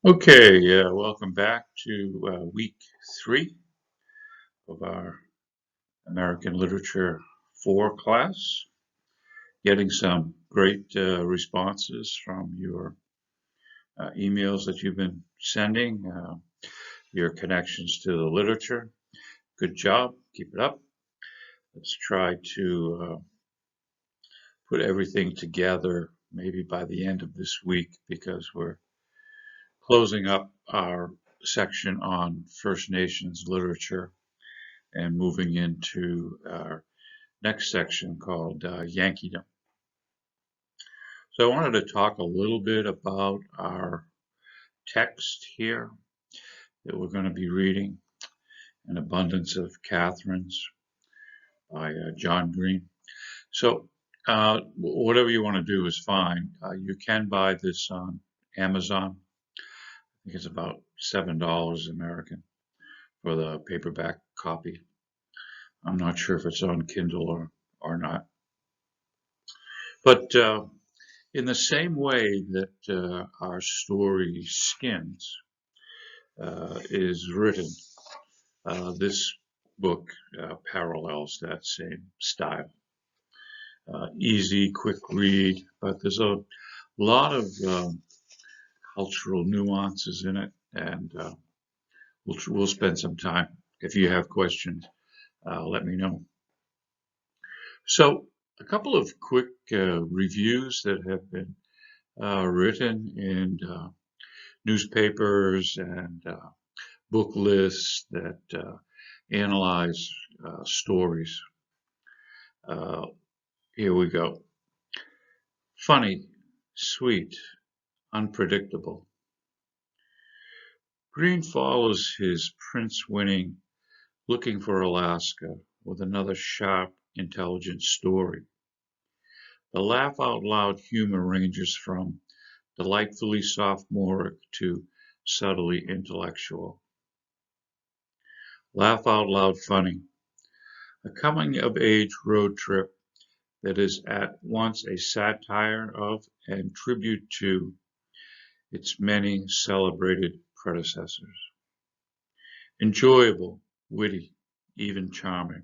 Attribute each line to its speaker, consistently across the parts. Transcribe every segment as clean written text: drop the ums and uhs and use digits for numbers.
Speaker 1: Okay, welcome back to week 3 of our American Literature 4 class. Getting some great responses from your emails that you've been sending, your connections to the literature. Good job, keep it up. Let's try to put everything together maybe by the end of this week because we're closing up our section on First Nations literature and moving into our next section called Yankeedam. So I wanted to talk a little bit about our text here that we're going to be reading, An Abundance of Katherines by John Green. So whatever you want to do is fine. You can buy this on Amazon. I think it's about $7 American for the paperback copy. I'm not sure if it's on Kindle or not. But in the same way that our story Skins is written, this book parallels that same style. Easy, quick read, but there's a lot of cultural nuances in it, and we'll spend some time. If you have questions, let me know. So, a couple of quick reviews that have been written in newspapers and book lists that analyze stories. Here we go. Funny, sweet, unpredictable. Green follows his Prince-winning Looking for Alaska with another sharp, intelligent story. The laugh-out-loud humor ranges from delightfully sophomoric to subtly intellectual. Laugh out loud funny. A coming-of-age road trip that is at once a satire of and tribute to its many celebrated predecessors. Enjoyable, witty, even charming.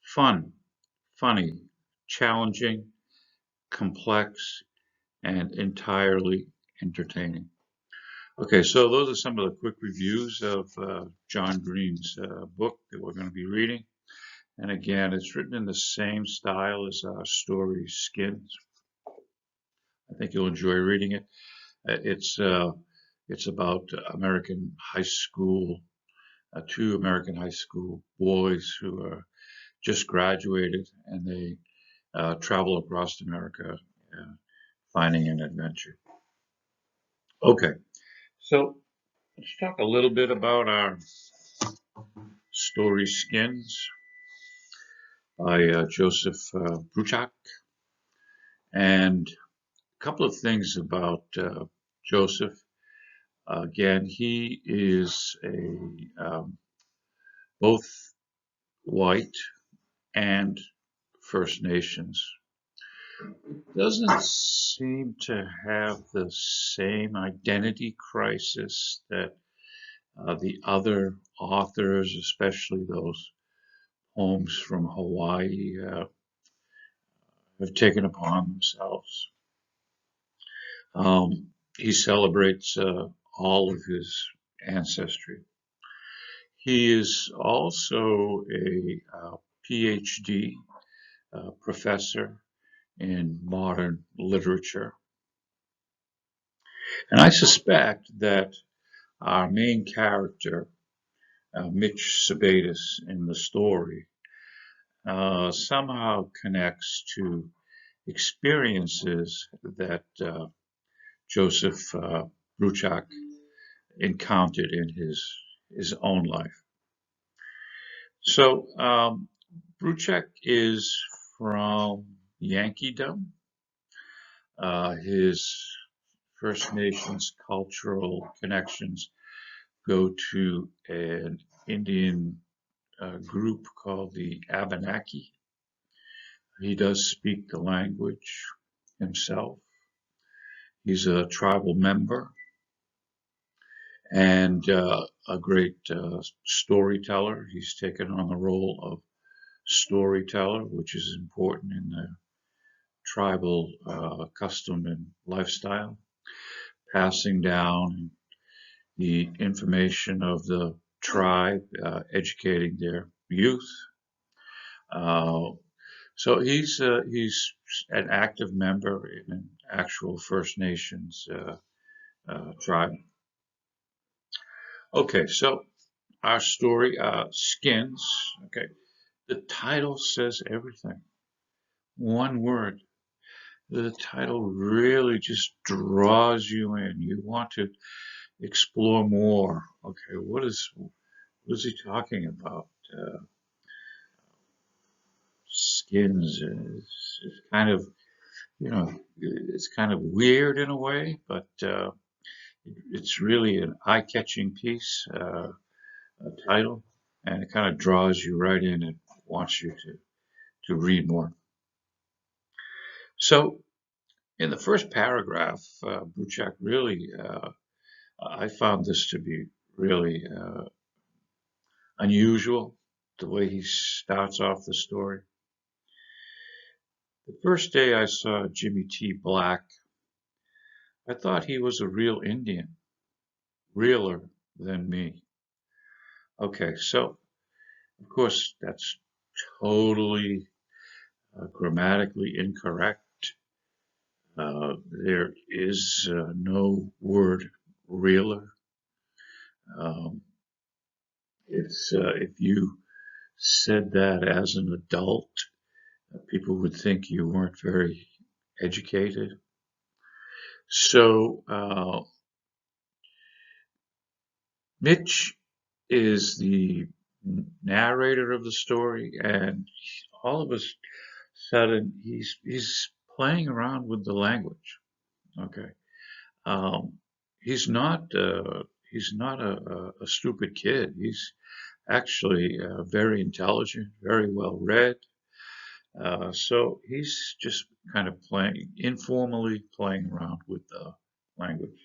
Speaker 1: Fun, funny, challenging, complex, and entirely entertaining. Okay, so those are some of the quick reviews of John Green's book that we're going to be reading. And again, it's written in the same style as our story Skins. I think you'll enjoy reading it. It's about American high school, two American high school boys who are just graduated, and they travel across America finding an adventure. Okay, so let's talk a little bit about our story Skins by Joseph Bruchac. And a couple of things about Joseph. Again, he is both white and First Nations. Doesn't seem to have the same identity crisis that the other authors, especially those poems from Hawaii, have taken upon themselves. He celebrates all of his ancestry. He is also a PhD professor in modern literature. And I suspect that our main character, Mitch Sebastes in the story, somehow connects to experiences that Joseph Bruchac encountered in his own life. So Bruchac is from Yankeedam. His First Nations cultural connections go to an Indian group called the Abenaki. He does speak the language himself. He's a tribal member. and a great storyteller. He's taken on the role of storyteller, which is important in the tribal custom and lifestyle, passing down the information of the tribe, educating their youth. So he's an active member in an actual First Nations tribe. Okay, so our story, Skins. Okay, the title says everything. One word. The title really just draws you in. You want to explore more. Okay, what is he talking about? Skins is kind of, it's kind of weird in a way, but it's really an eye-catching piece, a title, and it kind of draws you right in and wants you to read more. So in the first paragraph, Bruchac really, I found this to be really unusual, the way he starts off the story. The first day I saw Jimmy T. Black, I thought he was a real Indian, realer than me. Okay, so of course that's totally grammatically incorrect. There is no word realer. Um, if you said that as an adult, people would think you weren't very educated. So Mitch is the narrator of the story, and all of a sudden he's playing around with the language. Okay, um, he's not a stupid kid. He's actually very intelligent, very well read. So he's just kind of informally playing around with the language.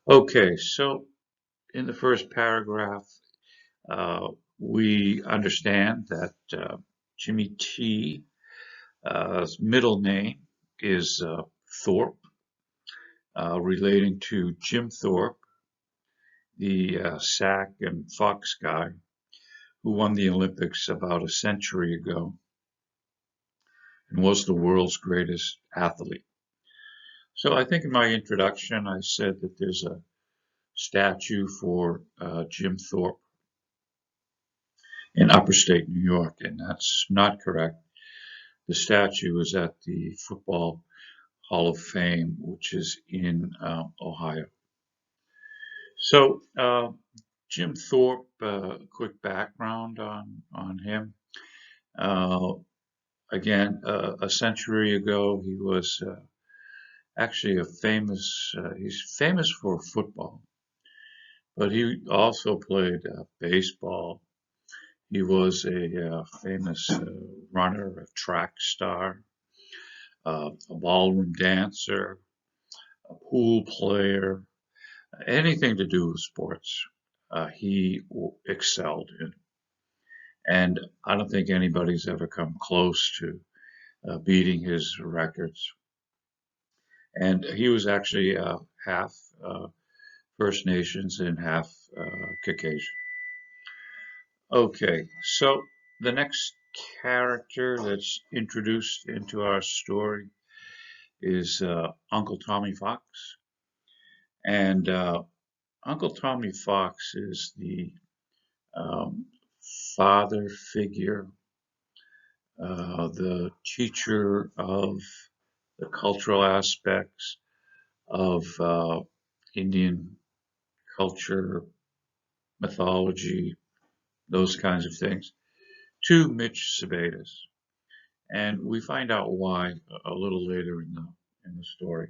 Speaker 1: Okay, so in the first paragraph, uh, we understand that Jimmy T. Middle name is Thorpe, relating to Jim Thorpe, the sack and fox guy who won the Olympics about a century ago and was the world's greatest athlete. So I think in my introduction I said that there's a statue for Jim Thorpe in upstate New York, and that's not correct. The statue is at the Football Hall of Fame, which is in Ohio. So Jim Thorpe, quick background on him. Again, a century ago, he was actually he's famous for football, but he also played baseball. He was a famous runner, a track star, a ballroom dancer, a pool player, anything to do with sports. He excelled in. And I don't think anybody's ever come close to beating his records. And he was actually half First Nations and half Caucasian. Okay, so the next character that's introduced into our story is Uncle Tommy Fox. And Uncle Tommy Fox is the um, father figure, the teacher of the cultural aspects of Indian culture, mythology, those kinds of things, to Mitch Sebastes. And we find out why a little later in the story.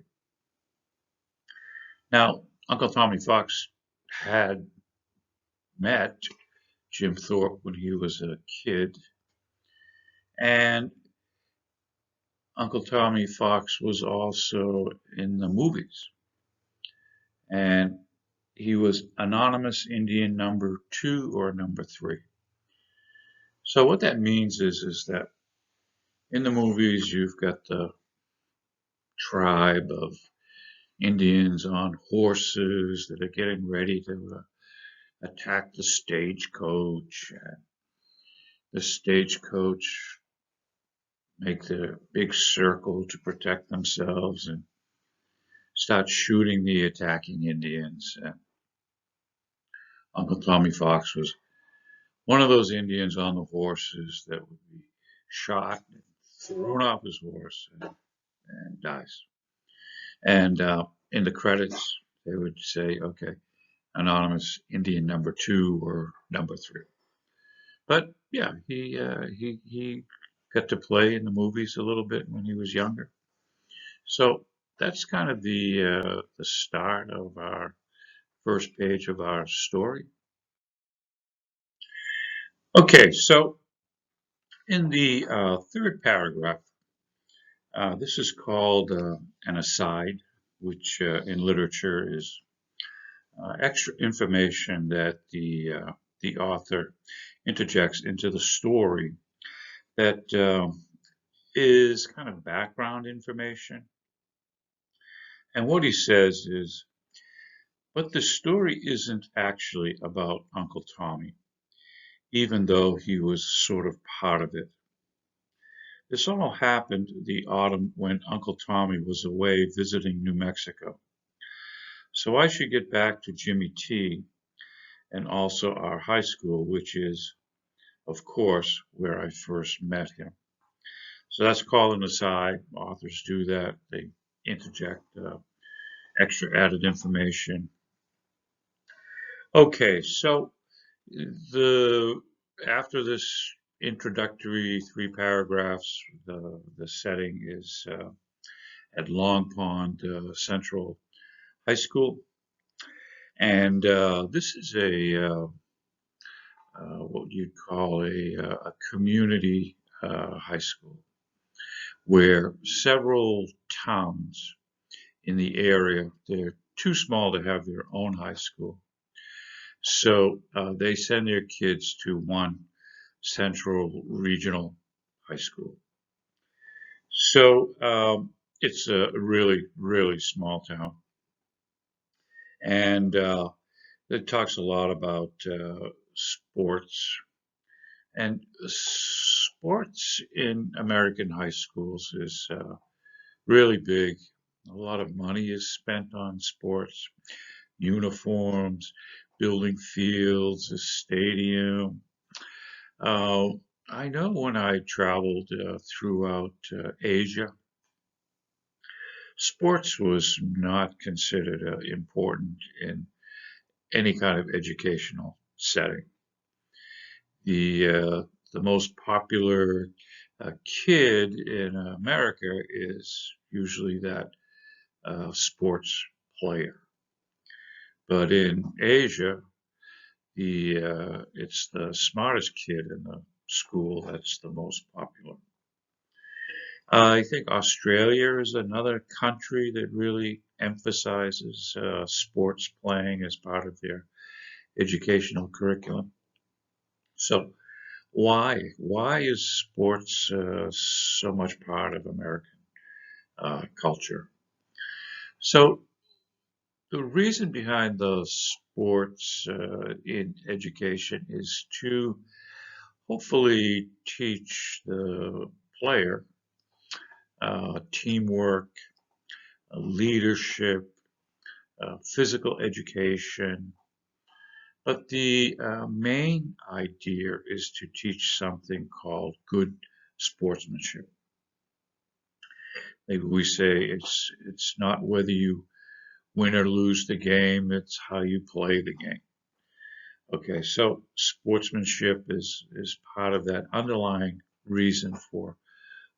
Speaker 1: Now, Uncle Tommy Fox had met Jim Thorpe when he was a kid, and Uncle Tommy Fox was also in the movies. And he was anonymous Indian number 2 or number 3. So what that means is that in the movies you've got the tribe of Indians on horses that are getting ready to attack the stagecoach. And the stagecoach make the big circle to protect themselves and start shooting the attacking Indians. And Uncle Tommy Fox was one of those Indians on the horses that would be shot and thrown off his horse and dies. And in the credits, they would say, okay, anonymous Indian number 2 or number 3. But yeah, he got to play in the movies a little bit when he was younger. So that's kind of the start of our first page of our story. Okay, so in the third paragraph, this is called an aside, which in literature is extra information that the author interjects into the story that is kind of background information. And what he says is, but the story isn't actually about Uncle Tommy, even though he was sort of part of it. This all happened the autumn when Uncle Tommy was away visiting New Mexico. So I should get back to Jimmy T and also our high school, which is, of course, where I first met him. So that's called an aside. Authors do that. They interject extra added information. Okay, so after this introductory 3 paragraphs, the setting is at Long Pond Central High School, and this is what you'd call a community high school, where several towns in the area, they're too small to have their own high school. So they send their kids to one central regional high school. So it's a really, really small town. And it talks a lot about sports. And sports in American high schools is really big. A lot of money is spent on sports, uniforms, building fields, a stadium. Uh, I know when I traveled throughout Asia, sports was not considered important in any kind of educational setting. The most popular kid in America is usually that sports player. But in Asia, it's the smartest kid in the school that's the most popular. I think Australia is another country that really emphasizes sports playing as part of their educational curriculum. So why is sports so much part of American culture? So the reason behind the sports in education is to hopefully teach the player teamwork, leadership, physical education. But the main idea is to teach something called good sportsmanship. Maybe we say it's not whether you win or lose the game, it's how you play the game. Okay, so sportsmanship is part of that underlying reason for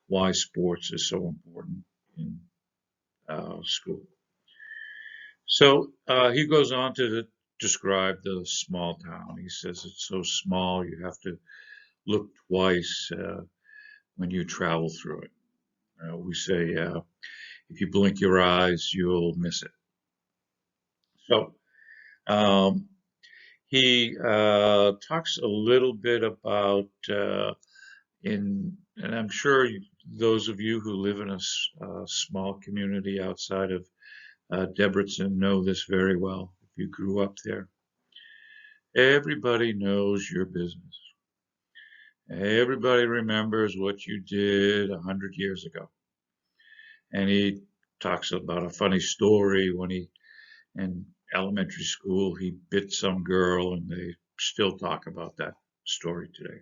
Speaker 1: why sports is so important in school. So he goes on to describe the small town. He says it's so small you have to look twice when you travel through it. We say if you blink your eyes, you'll miss it. So Um, he talks a little bit about and I'm sure those of you who live in a small community outside of Debrecen know this very well. If you grew up there, everybody knows your business. Everybody remembers what you did 100 years ago. And he talks about a funny story when in elementary school, he bit some girl, and they still talk about that story today.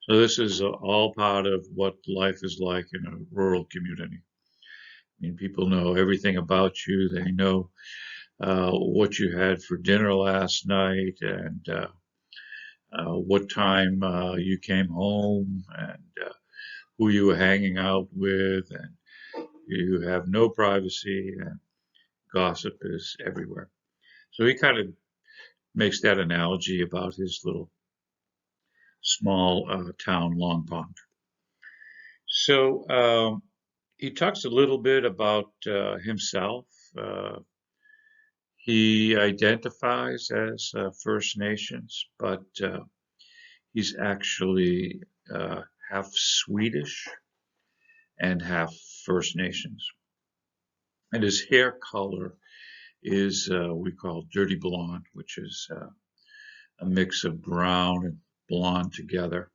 Speaker 1: So this is all part of what life is like in a rural community. I mean, people know everything about you. They know what you had for dinner last night and what time you came home and who you were hanging out with. And you have no privacy, and gossip is everywhere. So he kind of makes that analogy about his little small town, Long Pond. So he talks a little bit about himself. Uh, he identifies as First Nations, but he's actually half Swedish and half First Nations. And his hair color is we call dirty blonde, which is a mix of brown and blonde together.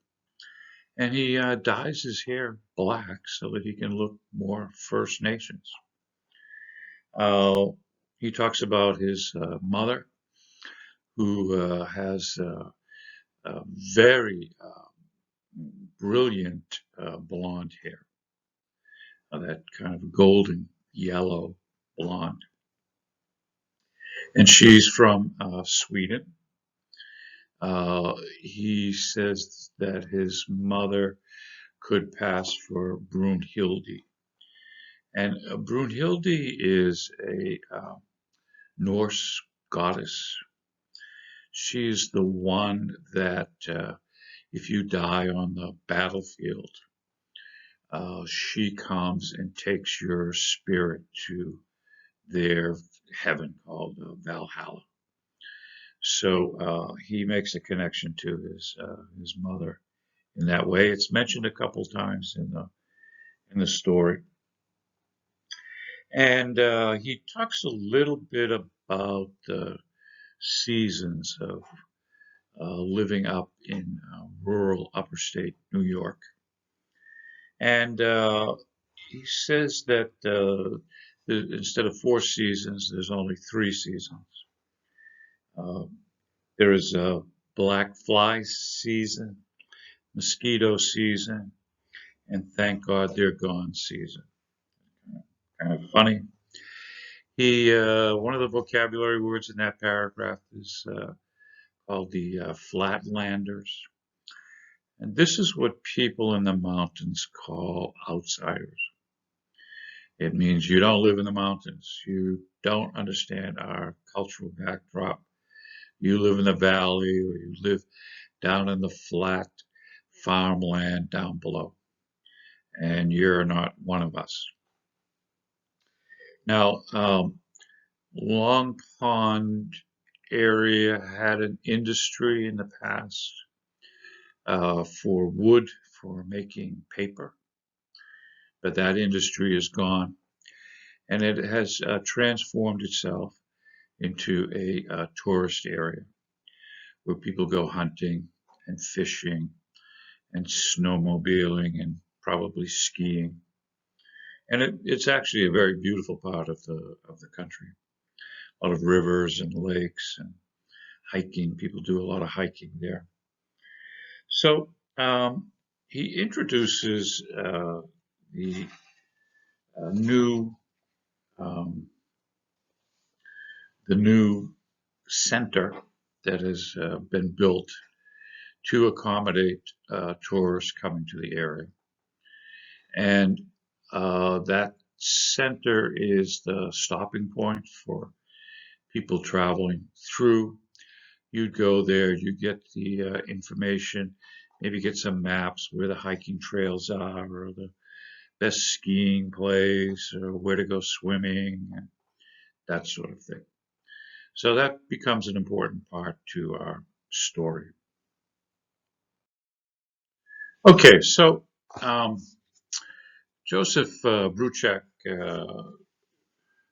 Speaker 1: And he dyes his hair black so that he can look more First Nations. Uh, he talks about his mother, who has a very brilliant blonde hair, that kind of golden yellow blonde. And she's from Sweden. He says that his mother could pass for Brunhilde. And Brunhilde is a Norse goddess. She's the one that, if you die on the battlefield, she comes and takes your spirit to their heaven called Valhalla. So he makes a connection to his mother in that way. It's mentioned a couple times in the story. And he talks a little bit about the seasons of living up in rural upper state New York. And he says that instead of 4 seasons, there's only 3 seasons. There is a black fly season, mosquito season, and thank God they're gone season. Kind of funny. He one of the vocabulary words in that paragraph is called the Flatlanders. And this is what people in the mountains call outsiders. It means you don't live in the mountains. You don't understand our cultural backdrop. You live in the valley, or you live down in the flat farmland down below. And you're not one of us. Now, Long Pond area had an industry in the past for wood, for making paper, but that industry is gone, and it has transformed itself into a tourist area where people go hunting and fishing and snowmobiling and probably skiing. And it's actually a very beautiful part of the country. A lot of rivers and lakes and hiking. People do a lot of hiking there. So he introduces the new um, the new center that has been built to accommodate tourists coming to the area, and that center is the stopping point for people traveling through. You'd go there, you get the information, maybe get some maps where the hiking trails are, or the best skiing place, or where to go swimming, and that sort of thing. So that becomes an important part to our story. Okay, so um, Joseph Bruchac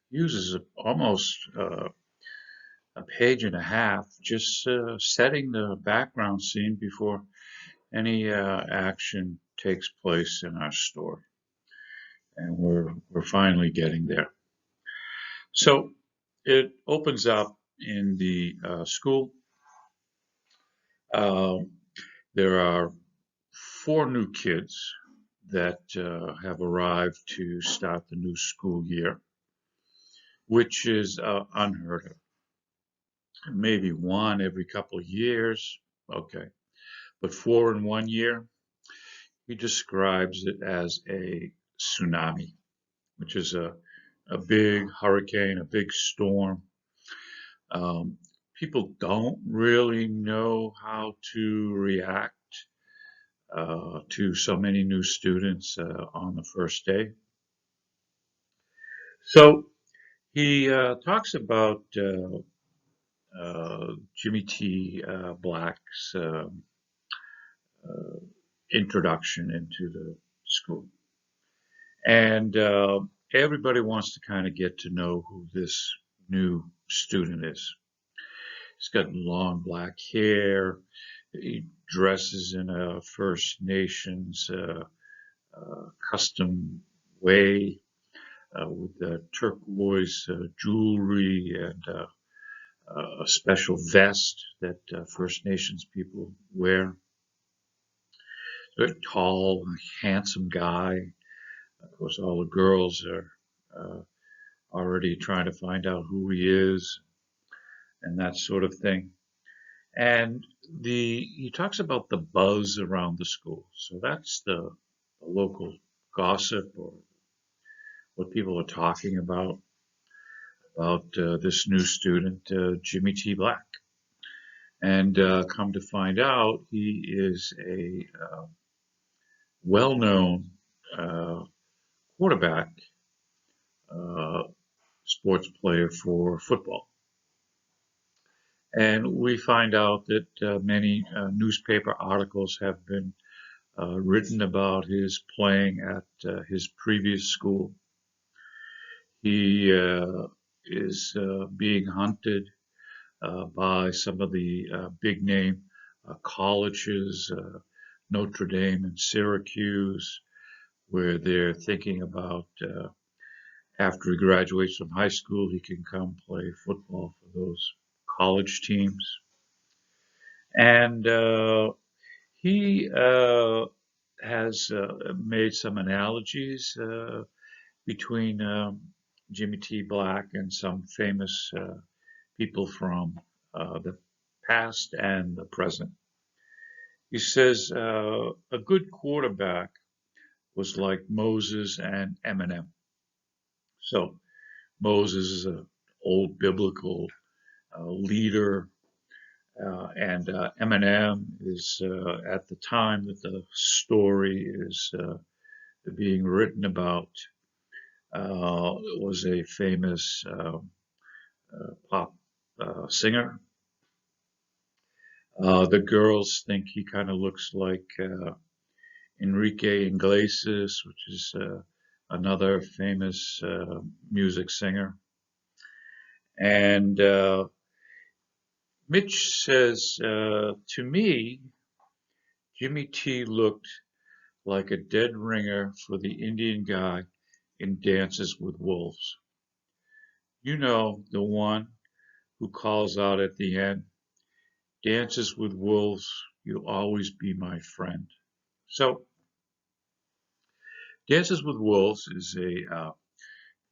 Speaker 1: uses almost a page and a half just setting the background scene before any action takes place in our story, and we're finally getting there. So it opens up in the school. Um, there are four new kids that have arrived to start the new school year, which is unheard of. Maybe one every couple of years, okay, but four in 1 year. He describes it as a tsunami, which is a big hurricane, a big storm. Um, People don't really know how to react to so many new students on the first day. So he talks about Jimmy T. Black's introduction into the school. And everybody wants to kind of get to know who this new student is. He's got long black hair. He dresses in a First Nations custom way with turquoise jewelry and a special vest that First Nations people wear. Very tall, handsome guy. Of course, all the girls are already trying to find out who he is and that sort of thing. And he talks about the buzz around the school. So that's the local gossip or what people are talking about this new student, Jimmy T. Black. And come to find out, he is a well-known uh, quarterback, uh, sports player for football. And we find out that many newspaper articles have been written about his playing at his previous school. He is being hunted by some of the big name colleges, Notre Dame and Syracuse, where they're thinking about after he graduates from high school, he can come play football for those college teams. And he has made some analogies between Jimmy T. Black and some famous people from the past and the present. He says a good quarterback was like Moses and Eminem. So Moses is an old biblical leader, and Eminem is at the time that the story is being written about, was a famous pop singer. The girls think he kind of looks like Enrique Iglesias, which is another famous music singer. And Mitch says, to me, Jimmy T looked like a dead ringer for the Indian guy in Dances with Wolves. You know, the one who calls out at the end, Dances with Wolves, you'll always be my friend. So, Dances with Wolves is a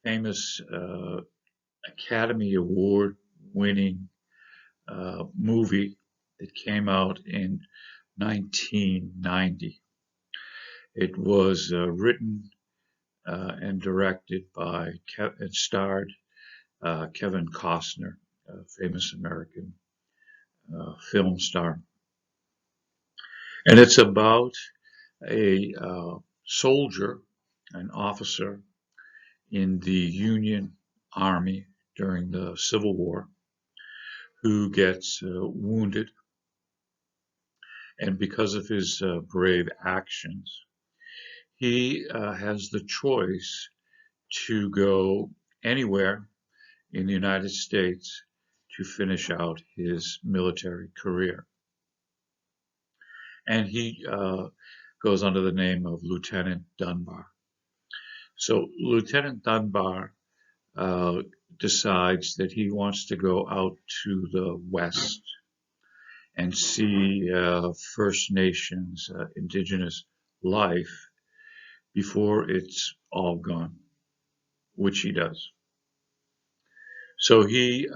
Speaker 1: famous Academy Award winning movie that came out in 1990. It was written and directed by and starred Kevin Costner, a famous American film star. And it's about a soldier, an officer in the Union Army during the Civil War, who gets wounded, and because of his brave actions, he has the choice to go anywhere in the United States to finish out his military career. And he goes under the name of Lieutenant Dunbar. So Lieutenant Dunbar decides that he wants to go out to the West and see First Nations, indigenous life before it's all gone, which he does. So he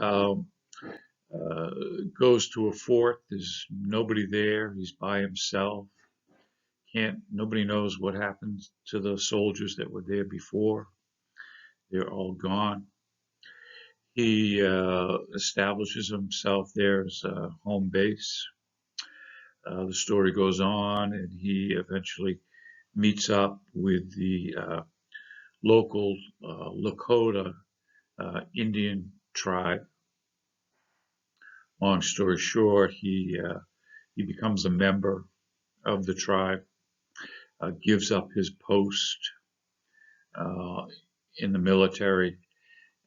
Speaker 1: goes to a fort. There's nobody there. He's by himself. Nobody knows what happened to the soldiers that were there before. They're all gone. He establishes himself there as a home base. The story goes on, and he eventually meets up with the local Lakota Indian tribe. Long story short, he becomes a member of the tribe, gives up his post in the military,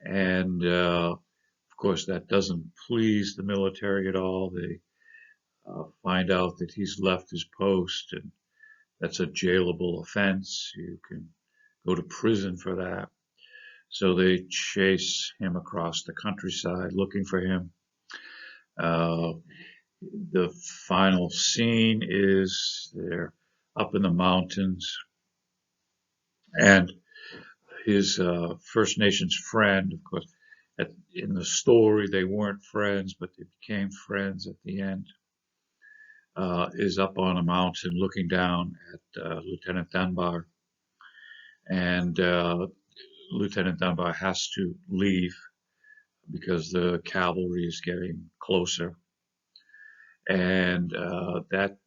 Speaker 1: and of course that doesn't please the military at all. They find out that he's left his post, and that's a jailable offense. You can go to prison for that. So they chase him across the countryside looking for him. The final scene is they're up in the mountains, and his First Nations friend, of course, in the story they weren't friends, but they became friends at the end, is up on a mountain looking down at Lieutenant Dunbar. And Lieutenant Dunbar has to leave because the cavalry is getting closer. And that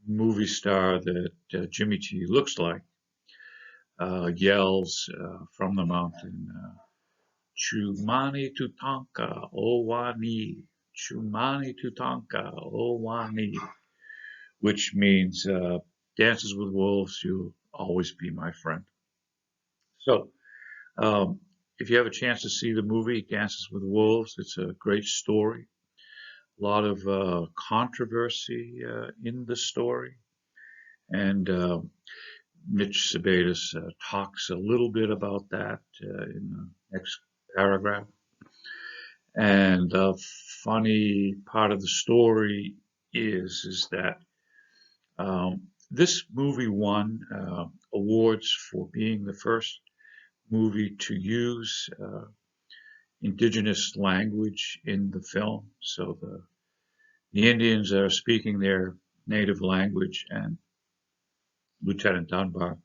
Speaker 1: movie star that Jimmy T looks like yells from the mountain, Chumani Tutanka Owani, Chumani Tutanka Owani, which means Dances with Wolves, you'll always be my friend. So if you have a chance to see the movie Dances with Wolves, it's a great story. A lot of controversy in the story. And Mitch Sebastes talks a little bit about that in the next paragraph. And the funny part of the story is that this movie won awards for being the first movie to use indigenous language in the film. So the Indians are speaking their native language, and Lieutenant Dunbar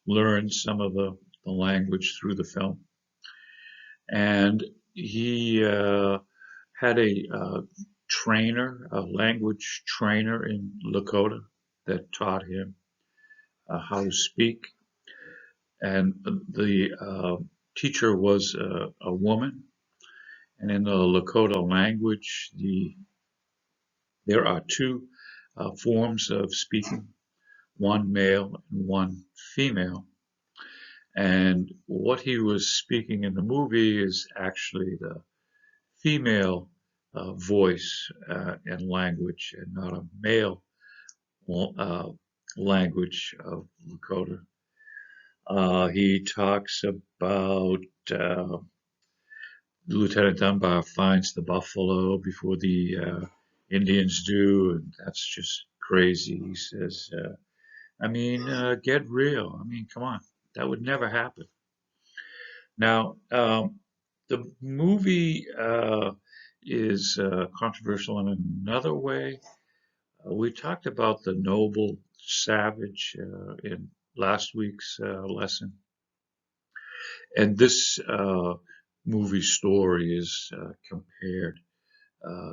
Speaker 1: learned some of the language through the film. And he had a trainer, a language trainer in Lakota that taught him how to speak. And the teacher was a woman. And in the Lakota language, there are two forms of speaking, one male and one female. And what he was speaking in the movie is actually the female voice and language, and not a male language of Lakota. He talks about Lieutenant Dunbar finds the buffalo before the Indians do, and that's just crazy. He says, get real. I mean, come on. That would never happen. Now, the movie is controversial in another way. We talked about the noble savage in last week's lesson. And this movie story is compared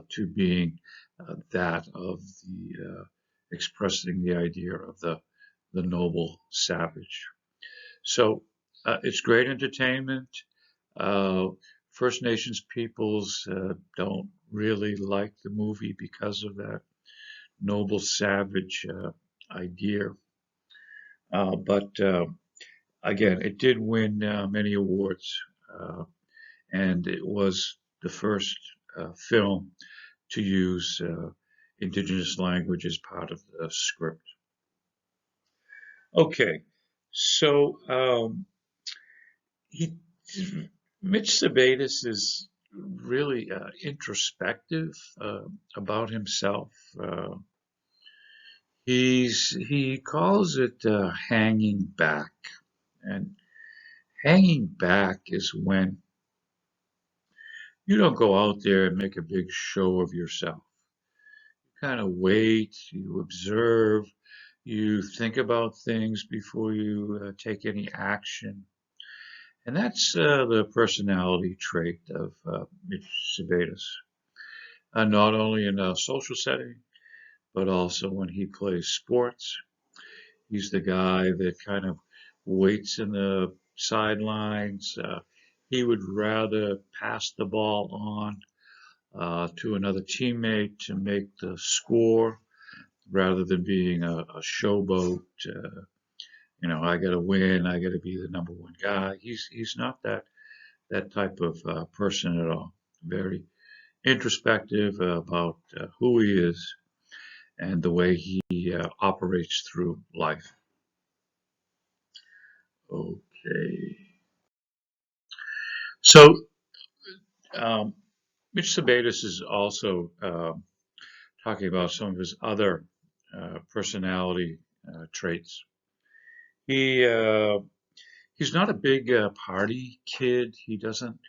Speaker 1: to being that of the expressing the idea of the noble savage. So it's great entertainment. First Nations peoples don't really like the movie because of that noble savage idea. But again, it did win many awards, and it was the first film to use indigenous language as part of the script. Okay, so he, Mitch Sebastes is really introspective about himself. He calls it hanging back, and hanging back is when you don't go out there and make a big show of yourself. You kind of wait, you observe, you think about things before you take any action. And that's the personality trait of Mitch Sebastes, not only in a social setting, but also when he plays sports. He's the guy that kind of waits in the sidelines. He would rather pass the ball on to another teammate to make the score rather than being a showboat. I got to win. I got to be the number one guy. He's not that type of person at all. Very introspective about who he is and the way he operates through life. Okay. So, um, Mitch Sebastes is also talking about some of his other personality traits. He he's not a big party kid. He doesn't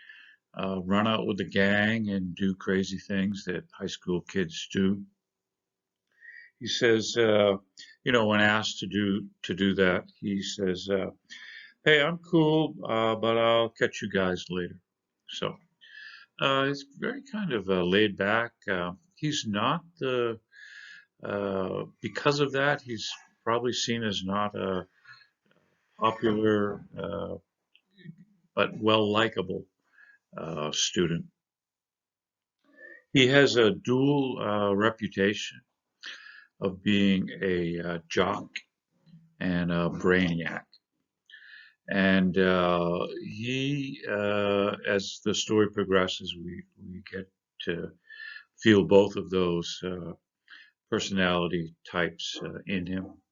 Speaker 1: run out with the gang and do crazy things that high school kids do. He says, when asked to do that, he says, "Hey, I'm cool, but I'll catch you guys later." So he's very kind of laid back. He's not the because of that, he's probably seen as not a popular but well likable student. He has a dual reputation of being a jock and a brainiac. And as the story progresses, we get to feel both of those personality types in him.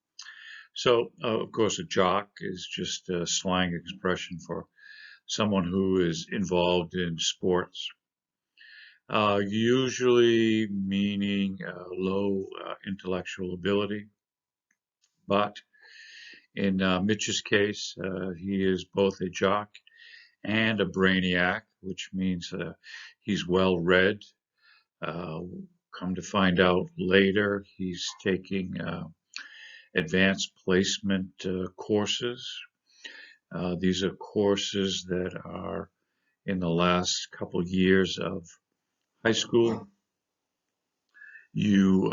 Speaker 1: So, of course, a jock is just a slang expression for someone who is involved in sports, usually meaning low intellectual ability. But in Mitch's case, he is both a jock and a brainiac, which means he's well read. Uh, Come to find out later, he's taking advanced placement courses. These are courses that are in the last couple years of high school. You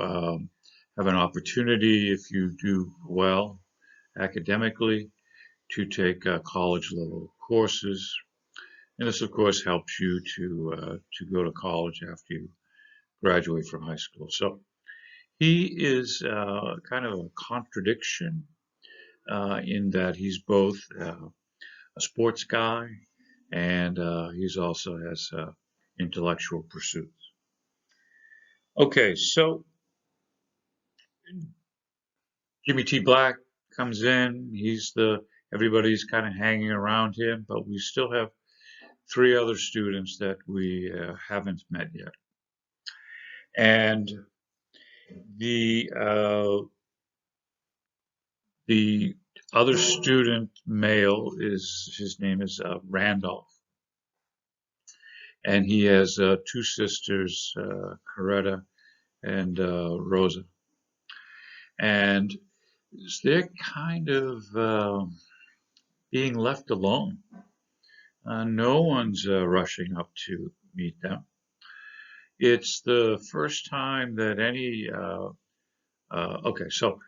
Speaker 1: have an opportunity, if you do well academically, to take college level courses. And this, of course, helps you to go to college after you graduate from high school. So he is kind of a contradiction in that he's both a sports guy and he's also has intellectual pursuits. Okay, so Jimmy T. Black comes in. Everybody's kind of hanging around him, but we still have three other students that we haven't met yet. And the the other student male his name is Randolph, and he has two sisters, Coretta and Rosa, and they're kind of being left alone. No one's rushing up to meet them. It's the first time that any. Okay, so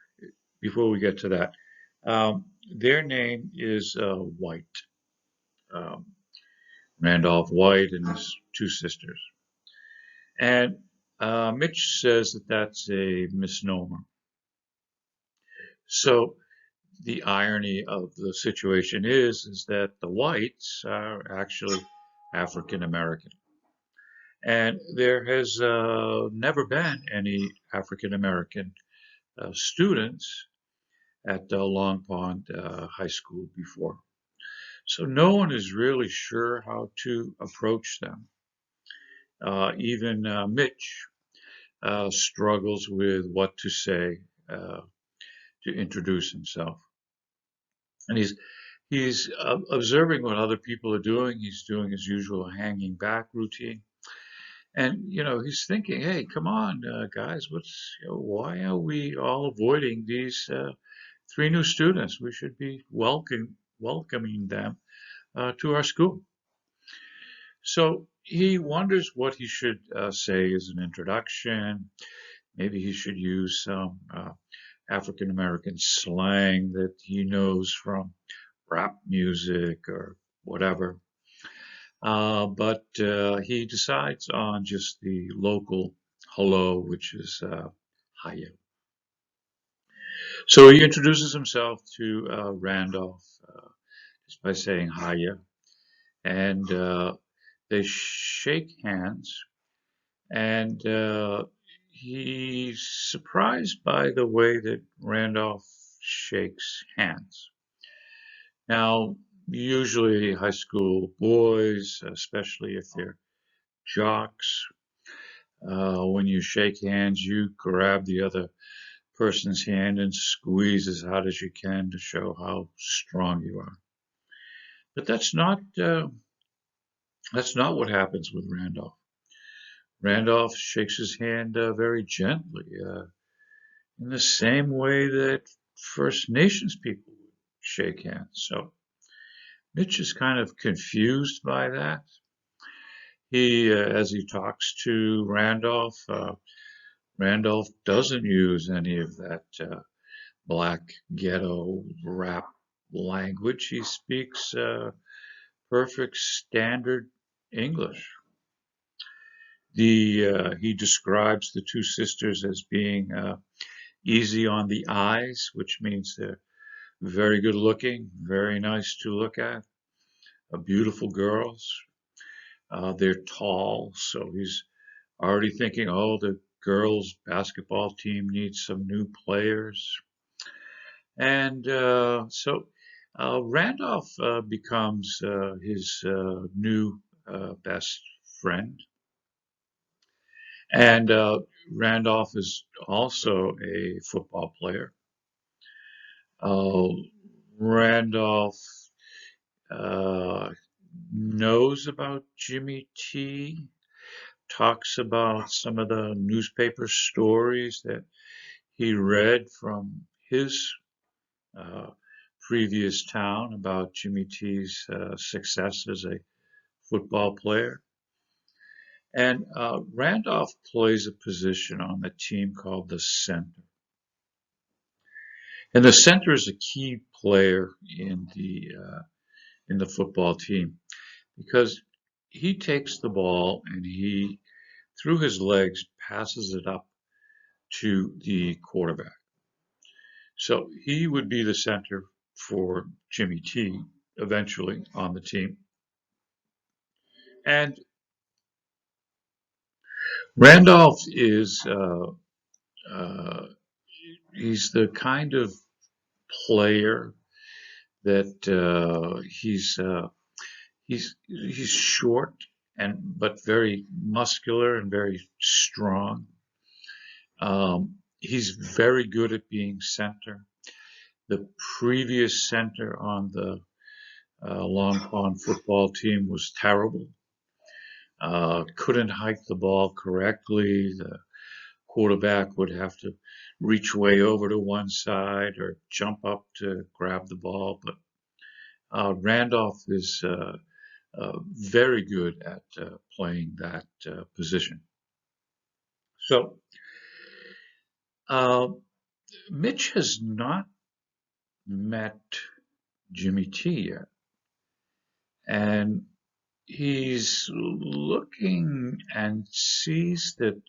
Speaker 1: before we get to that, their name is White, um, Randolph White and his two sisters. And Mitch says that that's a misnomer. So the irony of the situation is that the whites are actually African American. And there has never been any African American students at Long Pond High School before. So no one is really sure how to approach them. Even Mitch struggles with what to say to introduce himself. And he's observing what other people are doing. He's doing his usual hanging back routine. And, he's thinking, hey, come on, guys, why are we all avoiding these three new students? We should be welcoming them to our school. So he wonders what he should say as an introduction. Maybe he should use some African American slang that he knows from rap music or whatever. But he decides on just the local hello, which is hiya. So he introduces himself to Randolph just by saying hiya, and they shake hands, and he's surprised by the way that Randolph shakes hands. Now, usually high school boys, especially if they're jocks, when you shake hands, you grab the other person's hand and squeeze as hard as you can to show how strong you are. But that's not what happens with Randolph. Randolph shakes his hand very gently, in the same way that First Nations people shake hands. So Mitch is kind of confused by that. As he talks to Randolph, Randolph doesn't use any of that black ghetto rap language. He speaks perfect standard English. He describes the two sisters as being easy on the eyes, which means they're very good looking, very nice to look at, beautiful girls. They're tall, so he's already thinking, oh, the girls' basketball team needs some new players. And so Randolph becomes his new best friend. And Randolph is also a football player. Randolph knows about Jimmy T, talks about some of the newspaper stories that he read from his uh, previous town about Jimmy T's success as a football player. And Randolph plays a position on the team called the center. And the center is a key player in the football team because he takes the ball and he, through his legs, passes it up to the quarterback. So he would be the center for Jimmy T eventually on the team. And Randolph is he's the kind of player that he's short but very muscular and very strong. He's very good at being center. The previous center on the Long Pond football team was terrible. Couldn't hike the ball correctly. The quarterback would have to reach way over to one side or jump up to grab the ball. But Randolph is very good at playing that position. So uh, Mitch has not met Jimmy T yet. And he's looking and sees that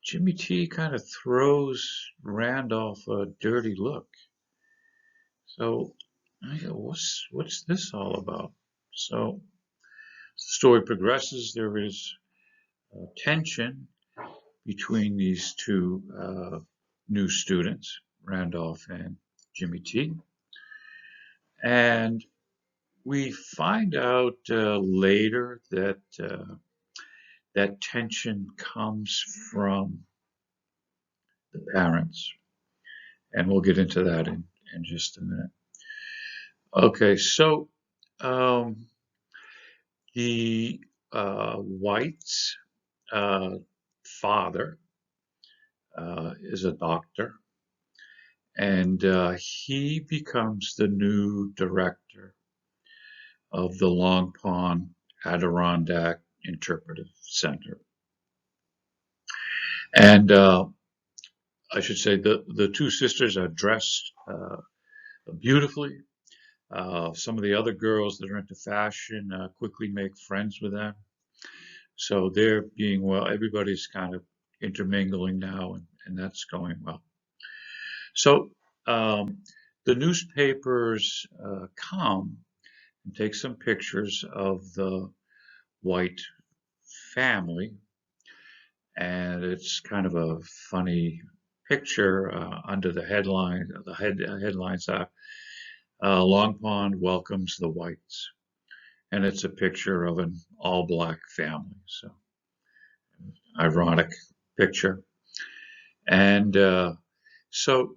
Speaker 1: Jimmy T kind of throws Randolph a dirty look. So I go, what's this all about? So the story progresses. There is tension between these two new students, Randolph and Jimmy T. And we find out later that that tension comes from the parents. And we'll get into that in just a minute. Okay, so um, the White's father is a doctor, and he becomes the new director of the Long Pond Adirondack Interpretive Center. And I should say the two sisters are dressed beautifully. Some of the other girls that are into fashion quickly make friends with them. So they're being well, everybody's kind of intermingling now, and that's going well. So the newspapers come and take some pictures of the White family, and it's kind of a funny picture under the headline. The headlines are Long Pond welcomes the Whites, and it's a picture of an all-black family. So ironic picture. And so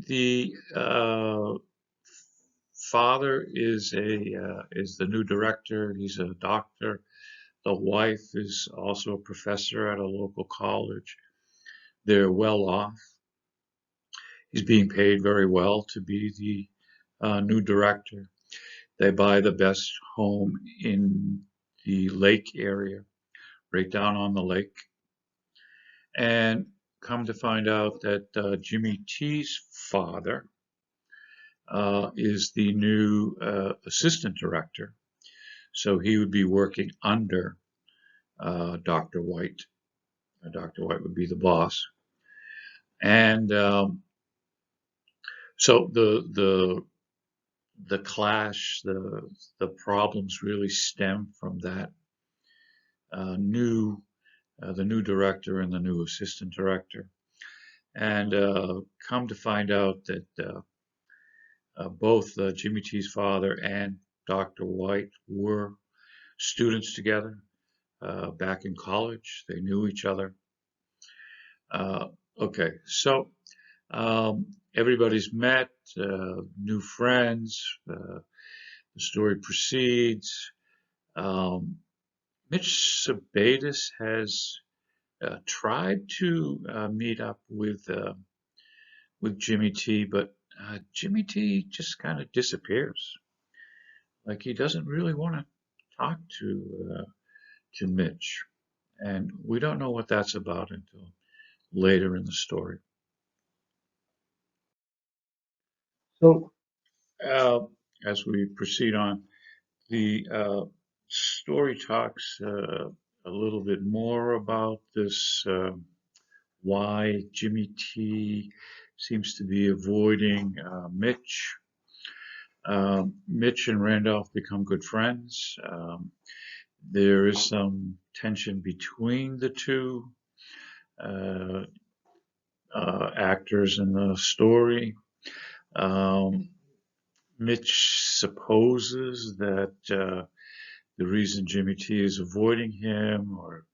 Speaker 1: the father is the new director. He's a doctor. The wife is also a professor at a local college. They're well off. He's being paid very well to be the new director. They buy the best home in the lake area, right down on the lake. And come to find out that Jimmy T's father is the new assistant director. So he would be working under Dr. White. Dr. White would be the boss. And so the clash, the problems really stem from that new the new director and the new assistant director. And come to find out that both Jimmy T's father and Dr. White were students together back in college. They knew each other. Okay, so everybody's met, new friends. The story proceeds. Mitch Sebastes has tried to meet up with Jimmy T, but Jimmy T just kind of disappears. Like he doesn't really want to talk to Mitch, and we don't know what that's about until later in the story. So, as we proceed on, the story talks a little bit more about this why Jimmy T seems to be avoiding Mitch. Mitch and Randolph become good friends. There is some tension between the two uh, actors in the story. Um, Mitch supposes that the reason Jimmy T is avoiding him or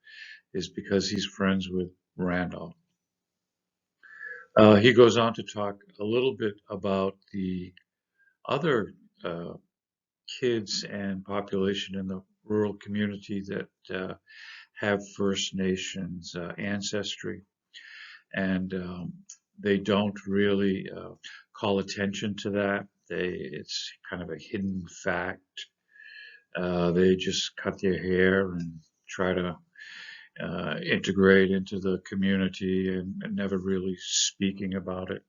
Speaker 1: is because he's friends with Randolph. He goes on to talk a little bit about the other uh, kids and population in the rural community that have First Nations ancestry, and they don't really call attention to that. It's kind of a hidden fact. They just cut their hair and try to integrate into the community and never really speaking about it.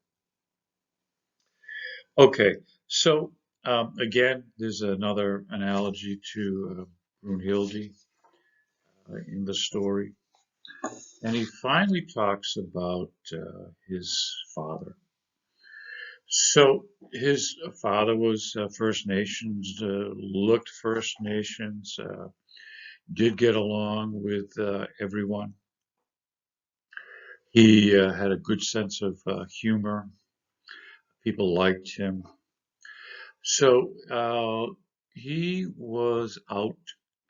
Speaker 1: Okay, so again, there's another analogy to Brunhilde in the story. And he finally talks about his father. So his father was First Nations, looked First Nations, did get along with everyone. He had a good sense of humor. People liked him. So he was out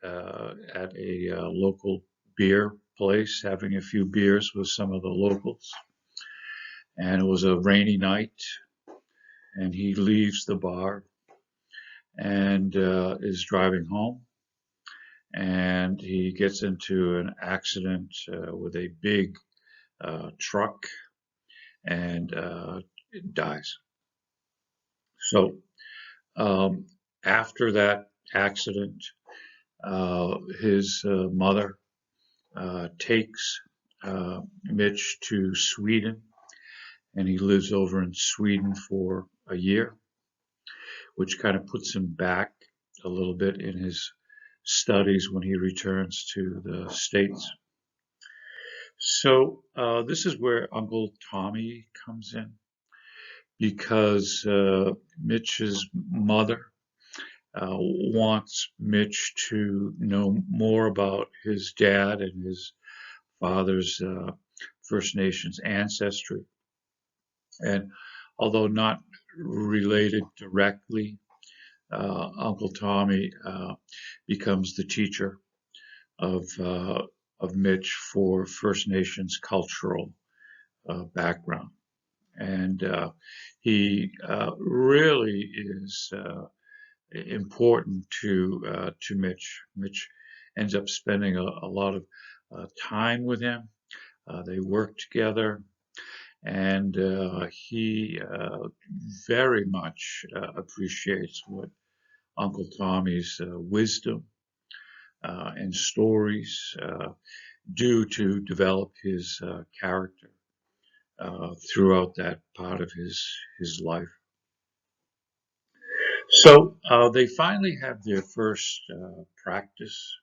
Speaker 1: at a local beer place having a few beers with some of the locals. And it was a rainy night, and he leaves the bar and is driving home. And he gets into an accident with a big truck and dies. So after that accident, his mother takes Mitch to Sweden, and he lives over in Sweden for a year, which kind of puts him back a little bit in his studies when he returns to the States. So this is where Uncle Tommy comes in, because Mitch's mother wants Mitch to know more about his dad and his father's First Nations ancestry. And although not related directly, Uncle Tommy becomes the teacher of Mitch for First Nations cultural background. And he really is important to Mitch. Mitch ends up spending a lot of time with him. They work together, and he very much appreciates what Uncle Tommy's wisdom and stories do to develop his character throughout that part of his life. So they finally have their first practice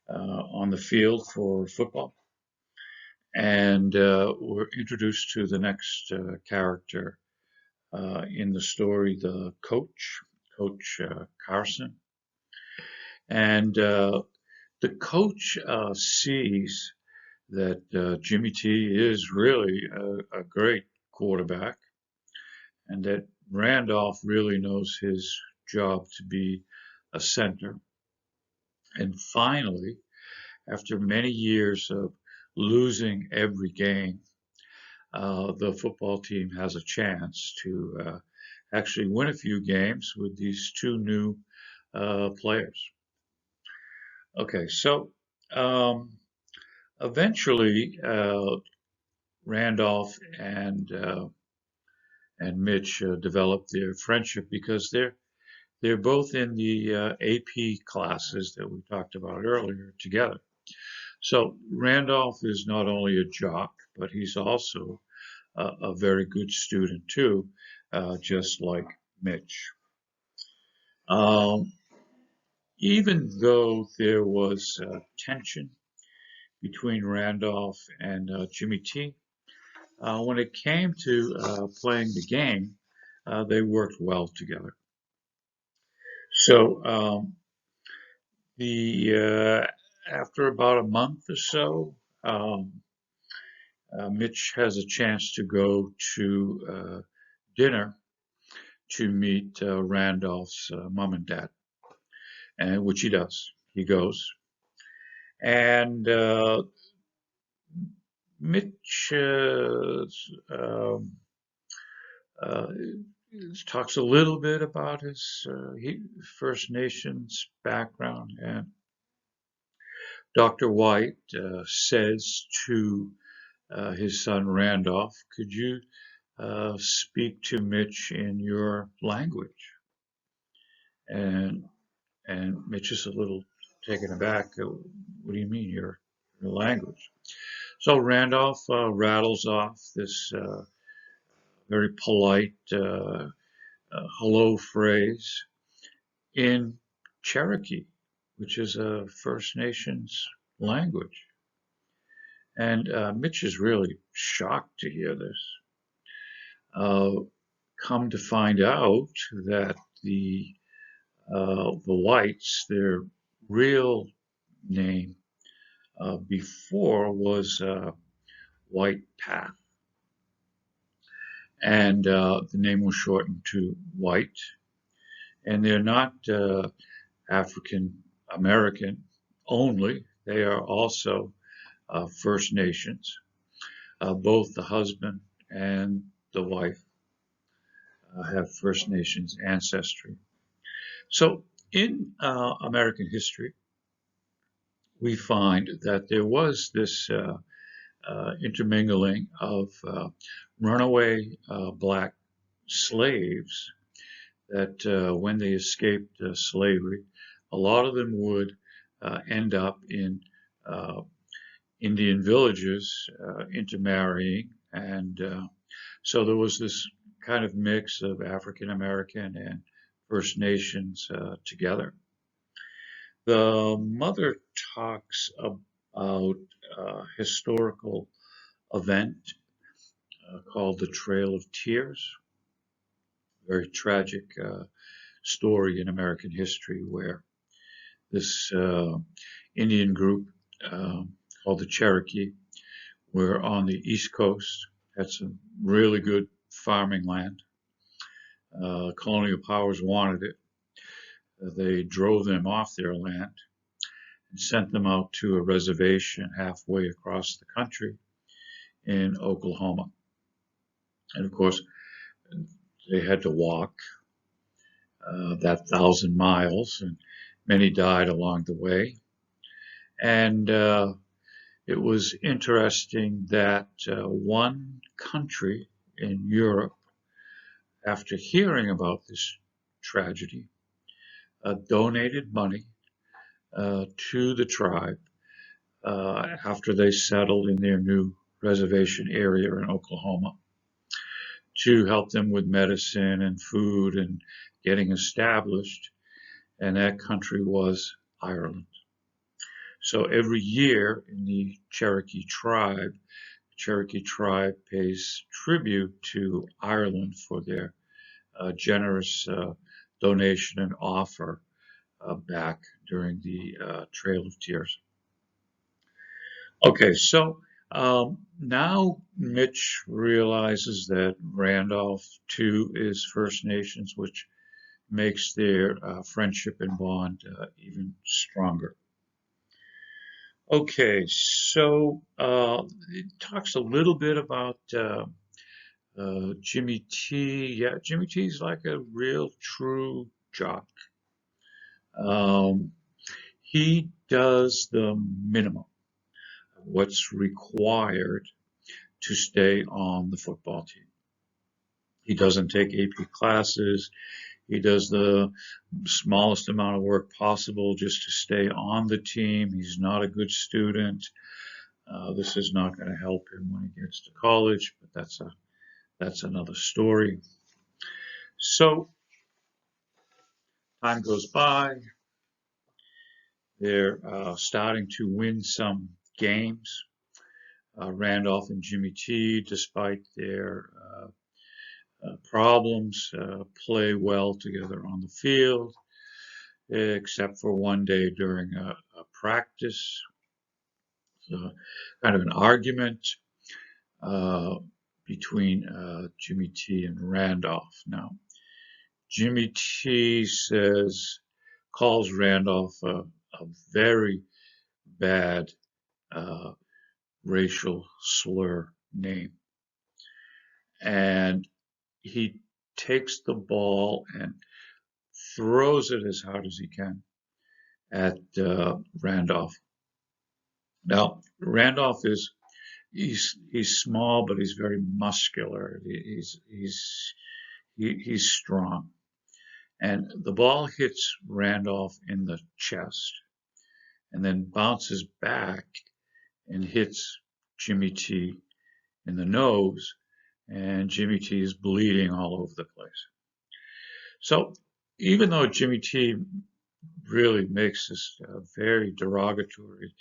Speaker 1: on the field for football, and we're introduced to the next character in the story, the coach, Coach Carson. And the coach sees that Jimmy T is really a great quarterback, and that Randolph really knows his job to be a center. And finally, after many years of losing every game, the football team has a chance to actually win a few games with these two new players. Okay, so eventually Randolph and Mitch develop their friendship because they're both in the AP classes that we talked about earlier together. So Randolph is not only a jock, but he's also a very good student too, just like Mitch. Um, Even though there was tension between Randolph and Jimmy T, when it came to playing the game, they worked well together. So the after about a month or so, Mitch has a chance to go to dinner to meet Randolph's mom and dad, and which he does. He goes, and Mitch uh, talks a little bit about his First Nations background, and Dr. White says to his son Randolph, "Could you speak to Mitch in your language?" And Mitch is a little taken aback. What do you mean your language? So Randolph rattles off this very polite hello phrase in Cherokee. which is a First Nations language. And Mitch is really shocked to hear this. Come to find out that the whites, their real name before was White Path, and the name was shortened to White. And they're not African American only; they are also First Nations. Both the husband and the wife have First Nations ancestry. So in American history, we find that there was this intermingling of runaway black slaves that when they escaped slavery, a lot of them would end up in Indian villages intermarrying, and so there was this kind of mix of African American and First Nations together. The mother talks about a historical event called the Trail of Tears, a very tragic story in American history where this Indian group called the Cherokee were on the East Coast, had some really good farming land. Colonial powers wanted it. They drove them off their land and sent them out to a reservation halfway across the country in Oklahoma. And of course, they had to walk that 1,000 miles, and many died along the way. And it was interesting that one country in Europe, after hearing about this tragedy, donated money to the tribe after they settled in their new reservation area in Oklahoma to help them with medicine and food and getting established. And that country was Ireland. So every year in the Cherokee tribe pays tribute to Ireland for their generous donation and offer back during the Trail of Tears. Okay, so now Mitch realizes that Randolph too is First Nations, which makes their friendship and bond even stronger. Okay, so it talks a little bit about Jimmy T. Yeah, Jimmy T is like a real true jock. He does the minimum, what's required to stay on the football team. He doesn't take AP classes. He does the smallest amount of work possible just to stay on the team. He's not a good student. This is not going to help him when he gets to college, but that's another story. So time goes by. They're starting to win some games. Randolph and Jimmy T, despite their problems, play well together on the field, except for one day during a practice, kind of an argument between Jimmy T and Randolph. Now, Jimmy T calls Randolph a very bad racial slur name. And he takes the ball and throws it as hard as he can at Randolph. Now, Randolph he's small, but he's very muscular. He's strong. And the ball hits Randolph in the chest and then bounces back and hits Jimmy T in the nose, and Jimmy T is bleeding all over the place. So even though Jimmy T really makes this very derogatory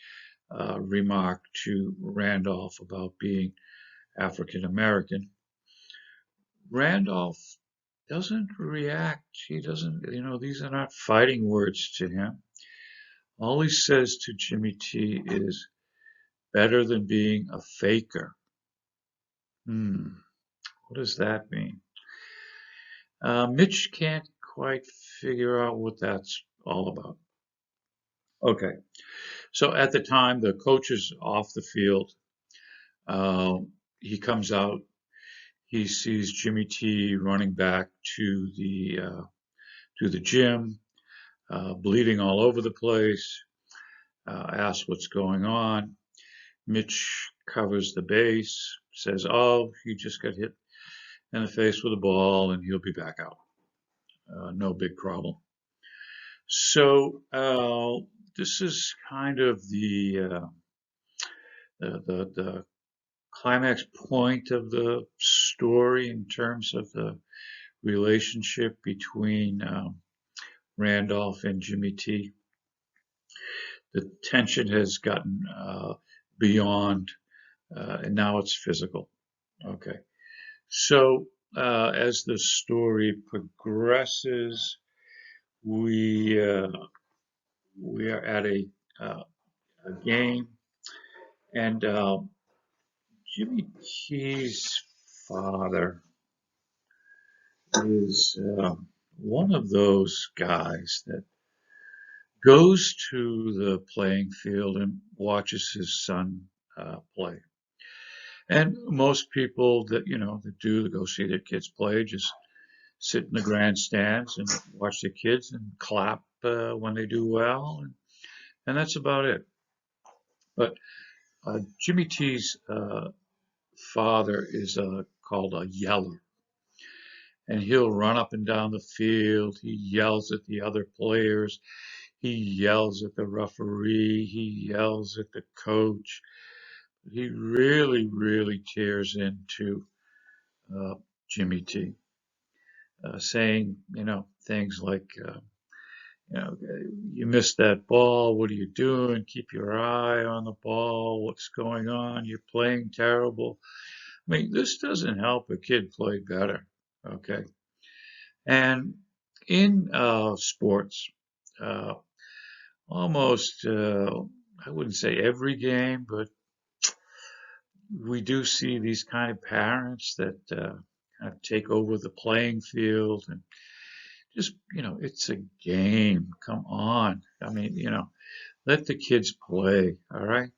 Speaker 1: remark to Randolph about being African American. Randolph doesn't react. He doesn't, these are not fighting words to him. All he says to Jimmy T is better than being a faker. What does that mean? Mitch can't quite figure out what that's all about. Okay, so at the time the coach is off the field. He comes out. He sees Jimmy T running back to the gym, bleeding all over the place. Asks what's going on. Mitch covers the base, says, "Oh, he just got hit in the face with a ball, and he'll be back out. No big problem." So this is kind of the climax point of the story in terms of the relationship between Randolph and Jimmy T. The tension has gotten beyond, and now it's physical. Okay, so as the story progresses, we are at a game, and Jimmy T's father is one of those guys that goes to the playing field and watches his son play. And most people that that go see their kids play just sit in the grandstands and watch their kids and clap when they do well, and that's about it. But Jimmy T's father is called a yeller, and he'll run up and down the field. He yells at the other players. He yells at the referee. He yells at the coach. He really, really tears into Jimmy T, saying, things like, you missed that ball. What are you doing? Keep your eye on the ball. What's going on? You're playing terrible. I mean, this doesn't help a kid play better. Okay. And in sports, uh, almost, I wouldn't say every game, but we do see these kind of parents that kind of take over the playing field and just, it's a game. Come on. I mean, let the kids play. All right.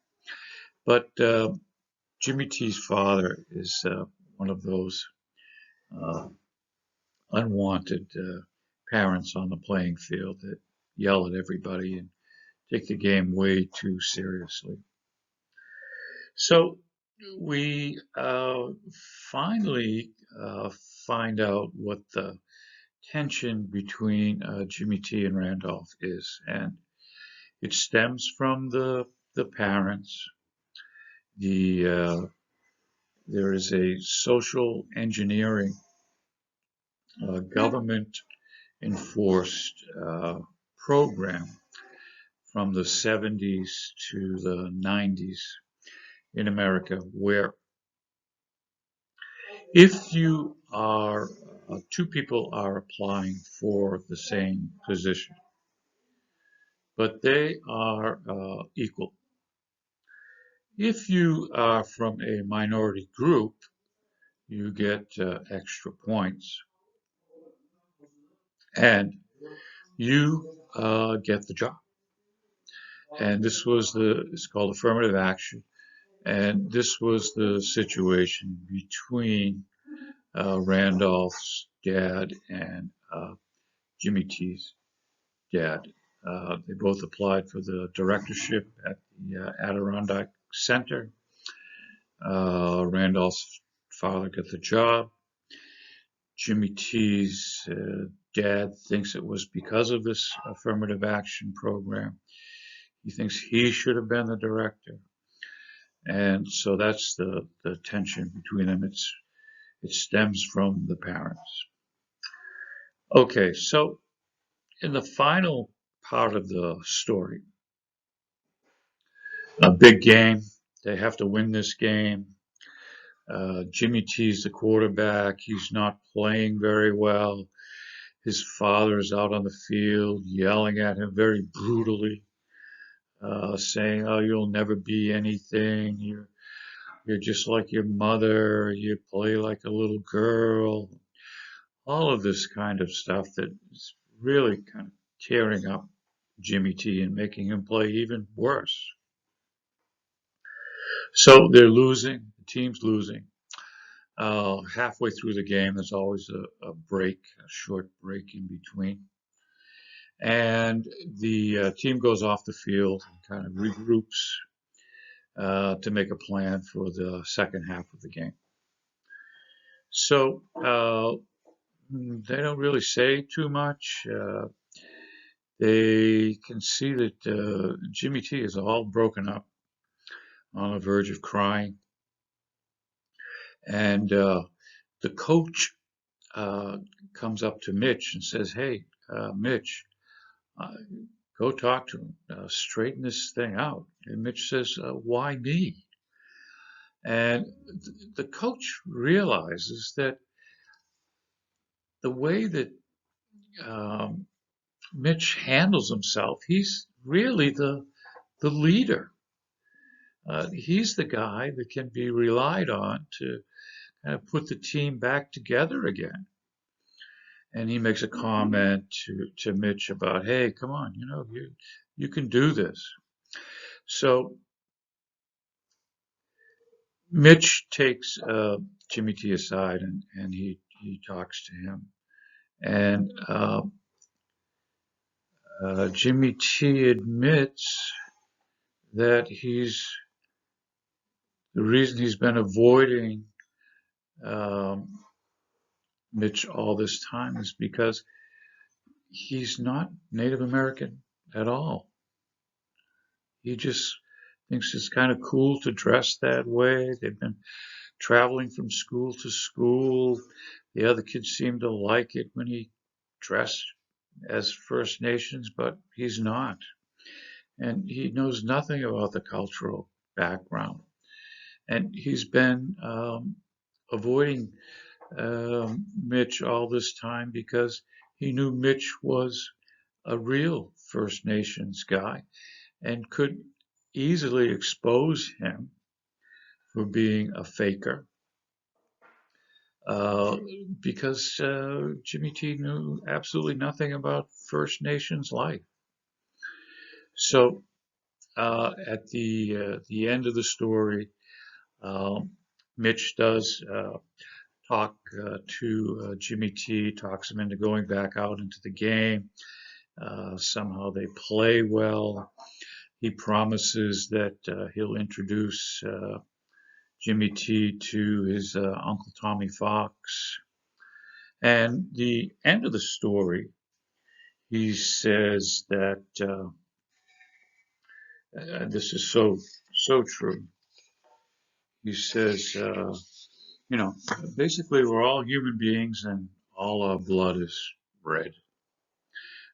Speaker 1: But Jimmy T's father is one of those uh, unwanted parents on the playing field that yell at everybody and take the game way too seriously. So we finally find out what the tension between Jimmy T and Randolph is, and it stems from the parents. There is a social engineering, government enforced program from the 70s to the 90s in America, where if you are two people are applying for the same position, but they are equal. If you are from a minority group, you get extra points, and you get the job. And it's called affirmative action. And this was the situation between Randolph's dad and Jimmy T's dad. They both applied for the directorship at the Adirondack Center. Randolph's father got the job. Jimmy T's dad thinks it was because of this affirmative action program. He thinks he should have been the director. And so that's the tension between them. It stems from the parents. Okay, so in the final part of the story. A big game. They have to win this game. Jimmy T's the quarterback. He's not playing very well. His father's out on the field yelling at him very brutally, saying, "Oh, you'll never be anything. You're just like your mother. You play like a little girl." All of this kind of stuff that is really kind of tearing up Jimmy T and making him play even worse. So they're losing. The team's losing. Halfway through the game, there's always a break, a short break in between. And the team goes off the field and kind of regroups to make a plan for the second half of the game. So they don't really say too much. They can see that Jimmy T is all broken up, on the verge of crying. And the coach comes up to Mitch and says, "Hey, Mitch, go talk to him, straighten this thing out." And Mitch says, "Why me?" And the coach realizes that the way that Mitch handles himself, he's really the leader. He's the guy that can be relied on to kind of put the team back together again. And he makes a comment to Mitch about, "Hey, come on, you can do this." So Mitch takes Jimmy T aside and he talks to him. And Jimmy T admits that the reason he's been avoiding Mitch all this time is because he's not Native American at all. He just thinks it's kind of cool to dress that way. They've been traveling from school to school. The other kids seem to like it when he dressed as First Nations, but he's not. And he knows nothing about the cultural background. And he's been avoiding Mitch all this time because he knew Mitch was a real First Nations guy and could easily expose him for being a faker. Because Jimmy T knew absolutely nothing about First Nations life. So at the end of the story, Mitch does talk to Jimmy T, talks him into going back out into the game. Somehow they play well. He promises that he'll introduce Jimmy T to his Uncle Tommy Fox. And the end of the story, he says that this is so true. He says, basically we're all human beings and all our blood is red.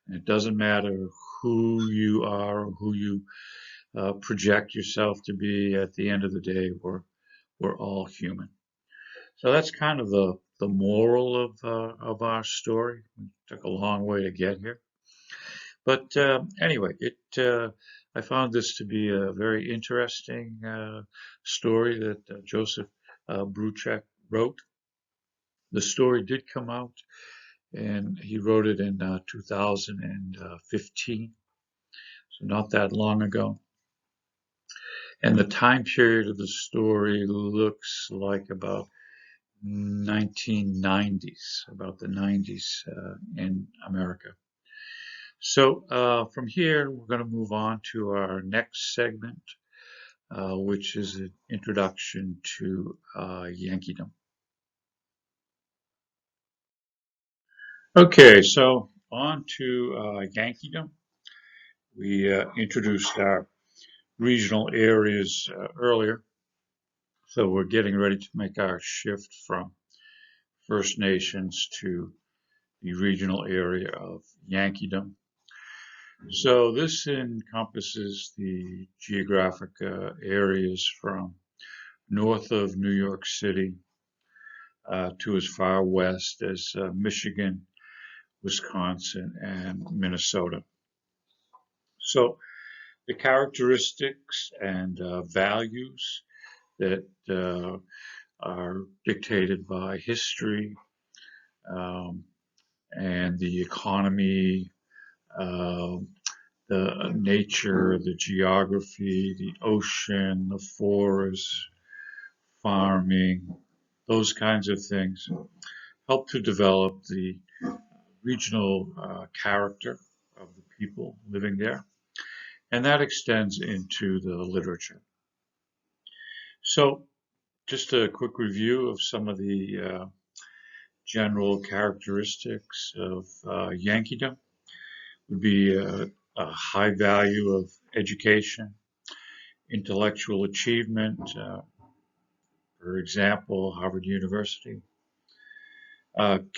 Speaker 1: And it doesn't matter who you are or who you project yourself to be. At the end of the day, we're all human. So that's kind of the moral of our story. It took a long way to get here, but anyway, I found this to be a very interesting story that Joseph Bruchac wrote. The story did come out, and he wrote it in 2015, so not that long ago. And the time period of the story looks like about 1990s, about the 90s in America. So from here, we're going to move on to our next segment, which is an introduction to Yankeedam. Okay, so on to Yankeedam. We introduced our regional areas earlier. So we're getting ready to make our shift from First Nations to the regional area of Yankeedam. So this encompasses the geographic areas from north of New York City to as far west as Michigan, Wisconsin, and Minnesota. So the characteristics and values that are dictated by history um, and the economy, uh, the nature, the geography, the ocean, the forest, farming, those kinds of things help to develop the regional character of the people living there. And that extends into the literature. So, just a quick review of some of the general characteristics of Yankeedom would be a high value of education, intellectual achievement, for example, Harvard University,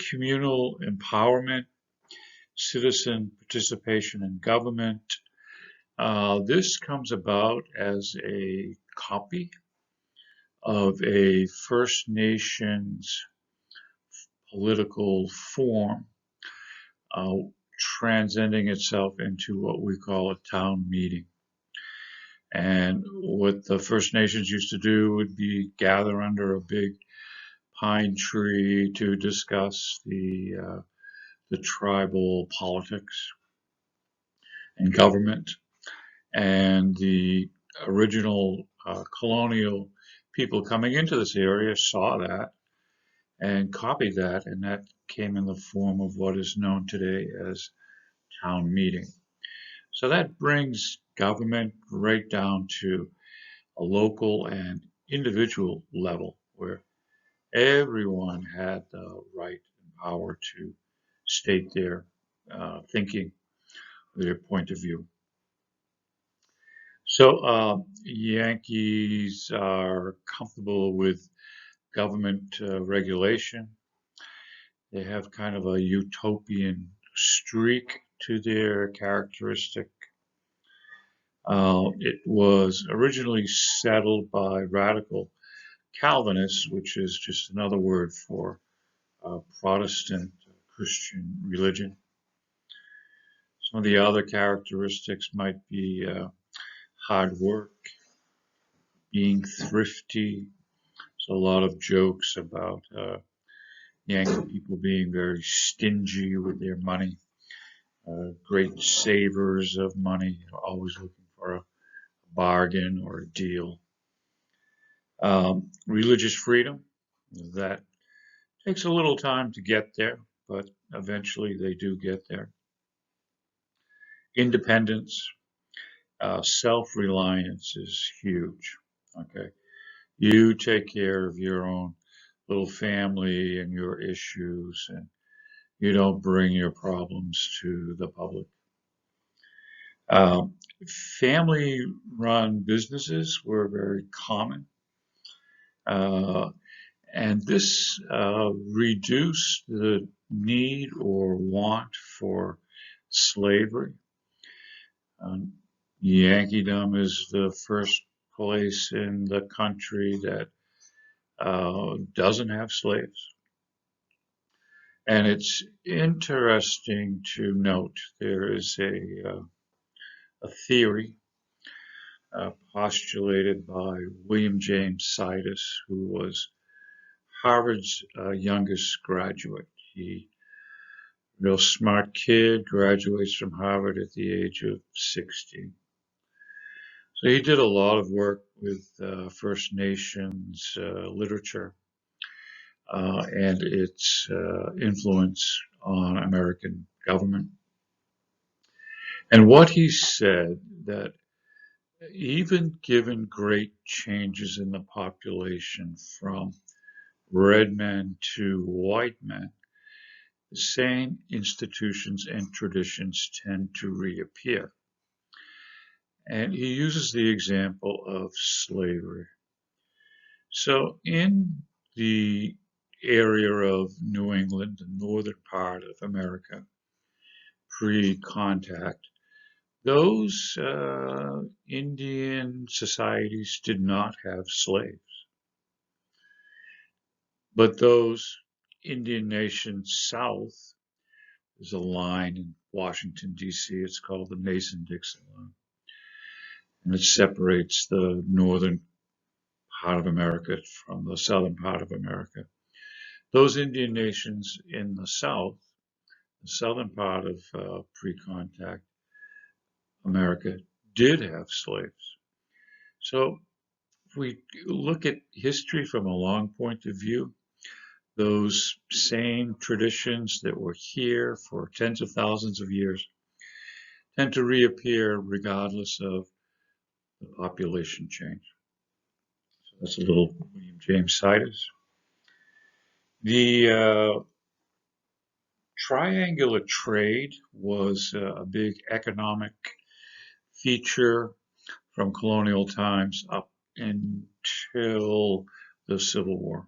Speaker 1: communal empowerment, citizen participation in government. This comes about as a copy of a First Nations political form, uh, transcending itself into what we call a town meeting. And what the First Nations used to do would be gather under a big pine tree to discuss the tribal politics and government. And the original colonial people coming into this area saw that and copied that, and that came in the form of what is known today as town meeting. So that brings government right down to a local and individual level where everyone had the right and power to state their thinking, their point of view. So Yankees are comfortable with government regulation. They have kind of a utopian streak to their characteristic. It was originally settled by radical Calvinists, which is just another word for Protestant Christian religion. Some of the other characteristics might be hard work, being thrifty. So a lot of jokes about Yankee people being very stingy with their money, great savers of money, always looking for a bargain or a deal. Religious freedom, that takes a little time to get there, but eventually they do get there. Independence, self-reliance is huge. Okay, you take care of your own little family and your issues, and you don't bring your problems to the public. Um, Family-run businesses were very common, uh, and this reduced the need or want for slavery. Um, Yankeedom is the first place in the country that doesn't have slaves. And it's interesting to note there is a theory postulated by William James Sidis, who was Harvard's youngest graduate. He, real smart kid, graduates from Harvard at the age of 60. So he did a lot of work with First Nations literature and its influence on American government. And what he said that even given great changes in the population from red men to white men, the same institutions and traditions tend to reappear. And he uses the example of slavery. So in the area of New England, the northern part of America, pre-contact, those Indian societies did not have slaves, but those Indian nations south, there's a line in Washington, D.C., it's called the Mason-Dixon line, and it separates the northern part of America from the southern part of America. Those Indian nations in the south, the southern part of pre-contact America, did have slaves. So if we look at history from a long point of view, those same traditions that were here for tens of thousands of years tend to reappear regardless of the population change. So that's a little William James Siders. The triangular trade was a big economic feature from colonial times up until the Civil War.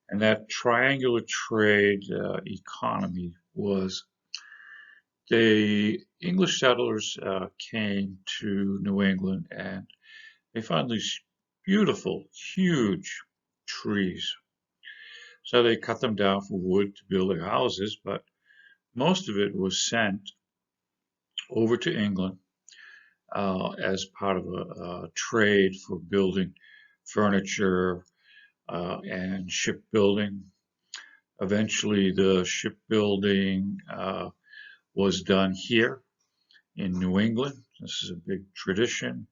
Speaker 1: And that triangular trade economy was the English settlers came to New England and they found these beautiful, huge trees. So they cut them down for wood to build their houses, but most of it was sent over to England as part of a trade for building furniture and shipbuilding. Eventually, the shipbuilding was done here in New England. This is a big tradition,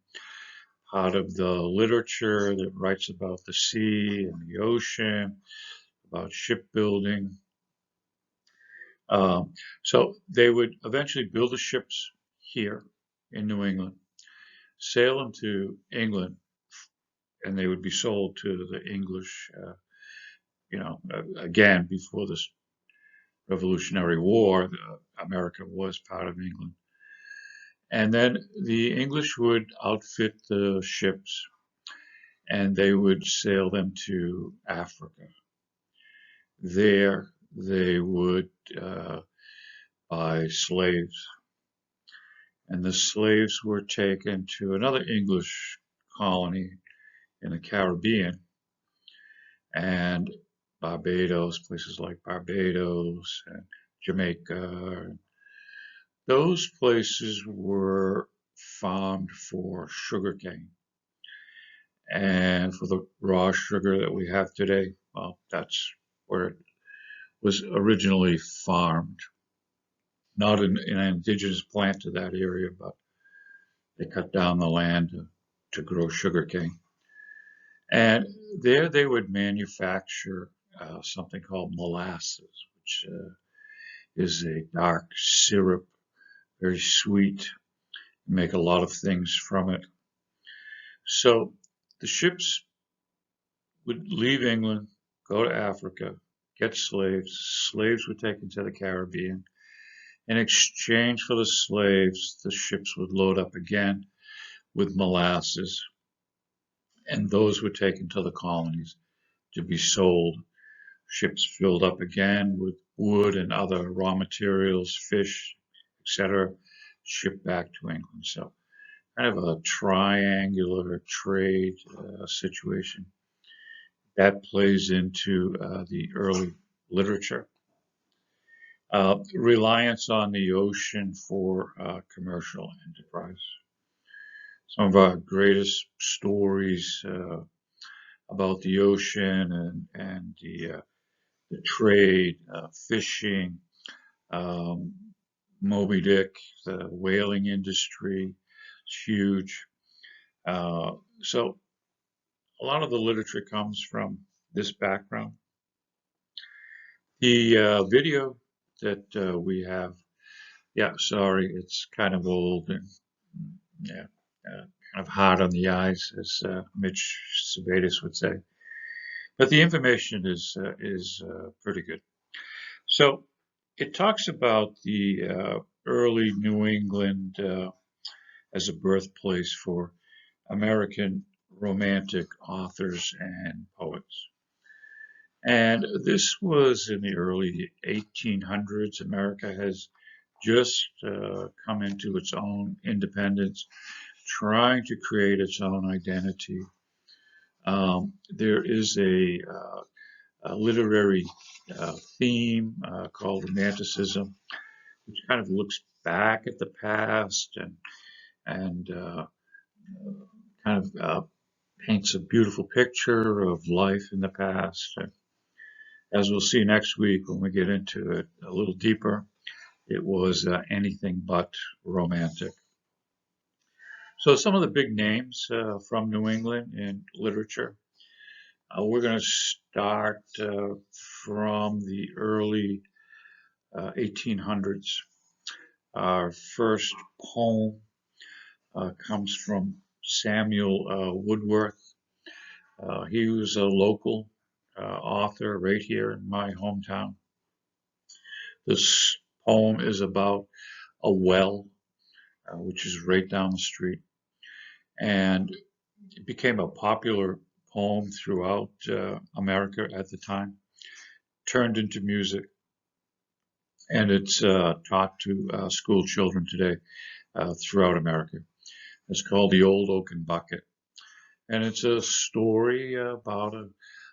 Speaker 1: part of the literature that writes about the sea and the ocean, about shipbuilding. So they would eventually build the ships here in New England, sail them to England, and they would be sold to the English, again, before this Revolutionary War, America was part of England. And then the English would outfit the ships and they would sail them to Africa. There they would buy slaves. And the slaves were taken to another English colony in the Caribbean and Barbados, places like Barbados and Jamaica. Those places were farmed for sugarcane. And for the raw sugar that we have today, well, that's where it was originally farmed. Not an indigenous plant to that area, but they cut down the land to grow sugarcane. And there they would manufacture something called molasses, which is a dark syrup, very sweet, make a lot of things from it. So the ships would leave England, go to Africa, get slaves. Slaves were taken to the Caribbean. In exchange for the slaves, the ships would load up again with molasses, and those were taken to the colonies to be sold. Ships filled up again with wood and other raw materials, fish, etc., shipped back to England. So kind of a triangular trade situation. That plays into the early literature. Reliance on the ocean for commercial enterprise. Some of our greatest stories about the ocean and the trade, fishing, Moby Dick, the whaling industry, it's huge. So a lot of the literature comes from this background. The video that we have, yeah, sorry, it's kind of old and yeah, kind of hard on the eyes, as Mitch Sebastes would say. But the information is pretty good. So it talks about the early New England as a birthplace for American Romantic authors and poets. And this was in the early 1800s. America has just come into its own independence, trying to create its own identity. There is a literary theme called Romanticism, which kind of looks back at the past and kind of paints a beautiful picture of life in the past. And as we'll see next week when we get into it a little deeper, it was anything but romantic. So some of the big names from New England in literature. We're going to start from the early 1800s. Our first poem comes from Samuel Woodworth. He was a local author right here in my hometown. This poem is about a well, which is right down the street, and it became a popular poem throughout America at the time, turned into music, and it's taught to school children today throughout America. It's called The Old Oaken Bucket, and it's a story about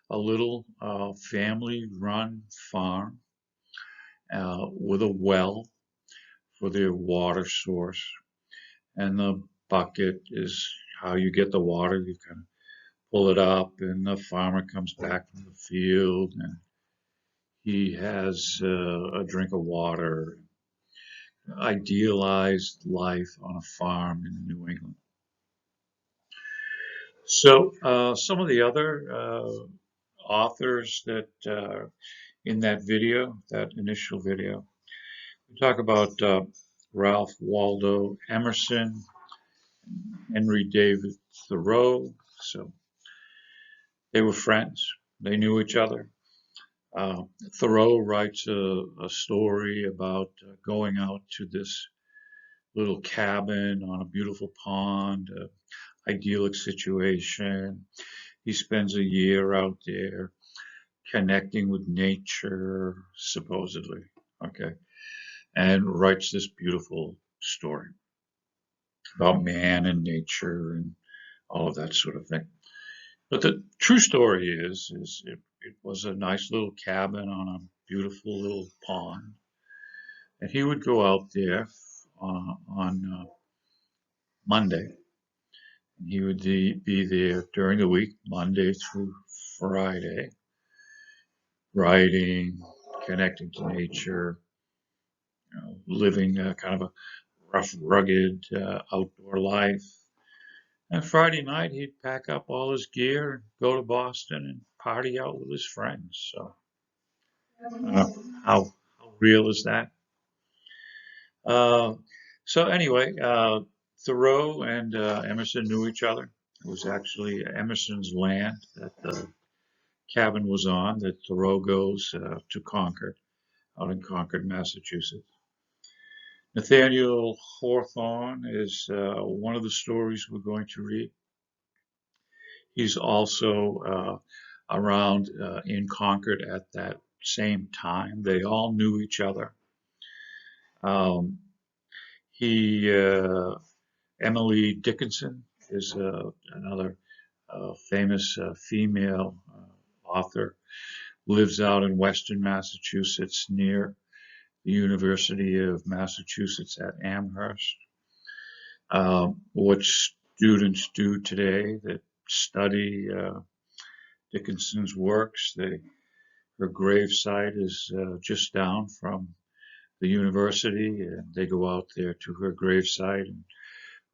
Speaker 1: a little family-run farm with a well for their water source, and the bucket is how you get the water. You kind of pull it up, and the farmer comes back from the field, and he has a drink of water. Idealized life on a farm in New England. So some of the other authors that in that video, that initial video, we talk about Ralph Waldo Emerson, Henry David Thoreau. So they were friends. They knew each other. Thoreau writes a story about going out to this little cabin on a beautiful pond, idyllic situation. He spends a year out there connecting with nature, supposedly, okay, and writes this beautiful story about man and nature and all of that sort of thing. But the true story is it was a nice little cabin on a beautiful little pond, and he would go out there on Monday. And he would be there during the week, Monday through Friday, writing, connecting to nature, living kind of a rough, rugged outdoor life. And Friday night, he'd pack up all his gear and go to Boston and party out with his friends. So, how real is that? So anyway, Thoreau and Emerson knew each other. It was actually Emerson's land that the cabin was on that Thoreau goes to Concord, out in Concord, Massachusetts. Nathaniel Hawthorne is one of the stories we're going to read. He's also around in Concord at that same time. They all knew each other. Emily Dickinson is another famous female author, lives out in Western Massachusetts near the University of Massachusetts at Amherst. What students do today that study Dickinson's works, her gravesite is just down from the university, and they go out there to her gravesite and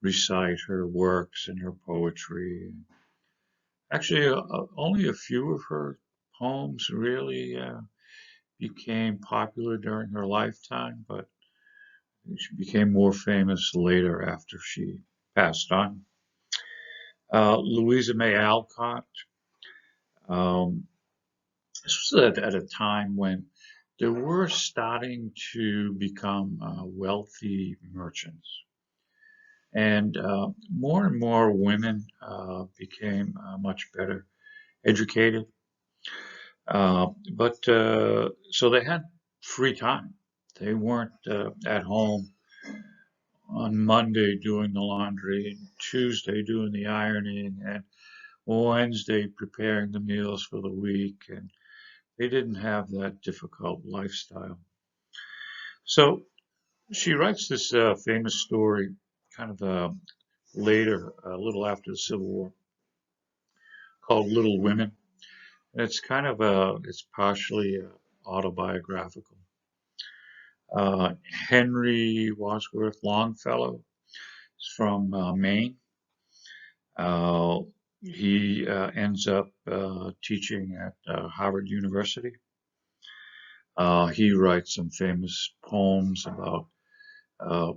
Speaker 1: recite her works and her poetry. Actually, only a few of her poems really became popular during her lifetime, but she became more famous later after she passed on. Louisa May Alcott. This was at a time when there were starting to become wealthy merchants. And more and more women became much better educated. So they had free time They weren't at home on Monday doing the laundry, and Tuesday doing the ironing, and Wednesday preparing the meals for the week, and they didn't have that difficult lifestyle. So she writes this famous story kind of later, a little after the Civil War, called Little Women. And it's kind of it's partially autobiographical. Henry Wadsworth Longfellow is from Maine. Uh, he ends up teaching at Harvard University. He writes some famous poems about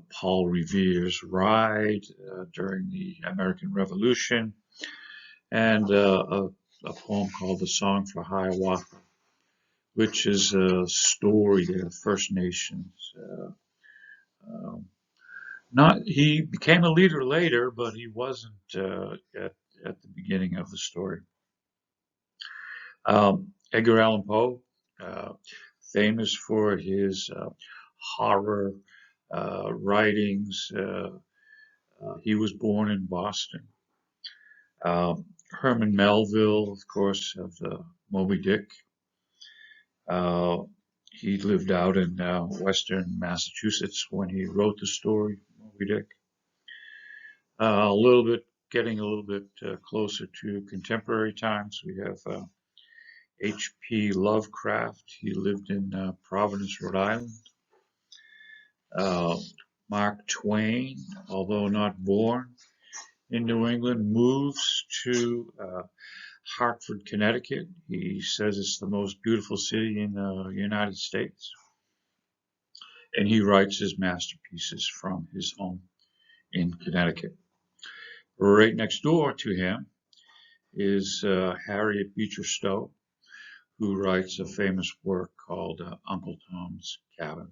Speaker 1: Paul Revere's ride during the American Revolution, and a poem called The Song for Hiawatha, which is a story of First Nations. Um, Not he became a leader later, but he wasn't at the beginning of the story. Edgar Allan Poe, uh, famous for his horror writings. He was born in Boston. Herman Melville, of course, of Moby Dick. Uh, he lived out in western Massachusetts when he wrote the story, Moby Dick. A little bit, getting a little bit closer to contemporary times, we have H.P. Lovecraft. He lived in Providence, Rhode Island. Uh, Mark Twain, although not born in New England, moves to Hartford, Connecticut. He says it's the most beautiful city in the United States. And he writes his masterpieces from his home in Connecticut. Right next door to him is Harriet Beecher Stowe, who writes a famous work called Uncle Tom's Cabin.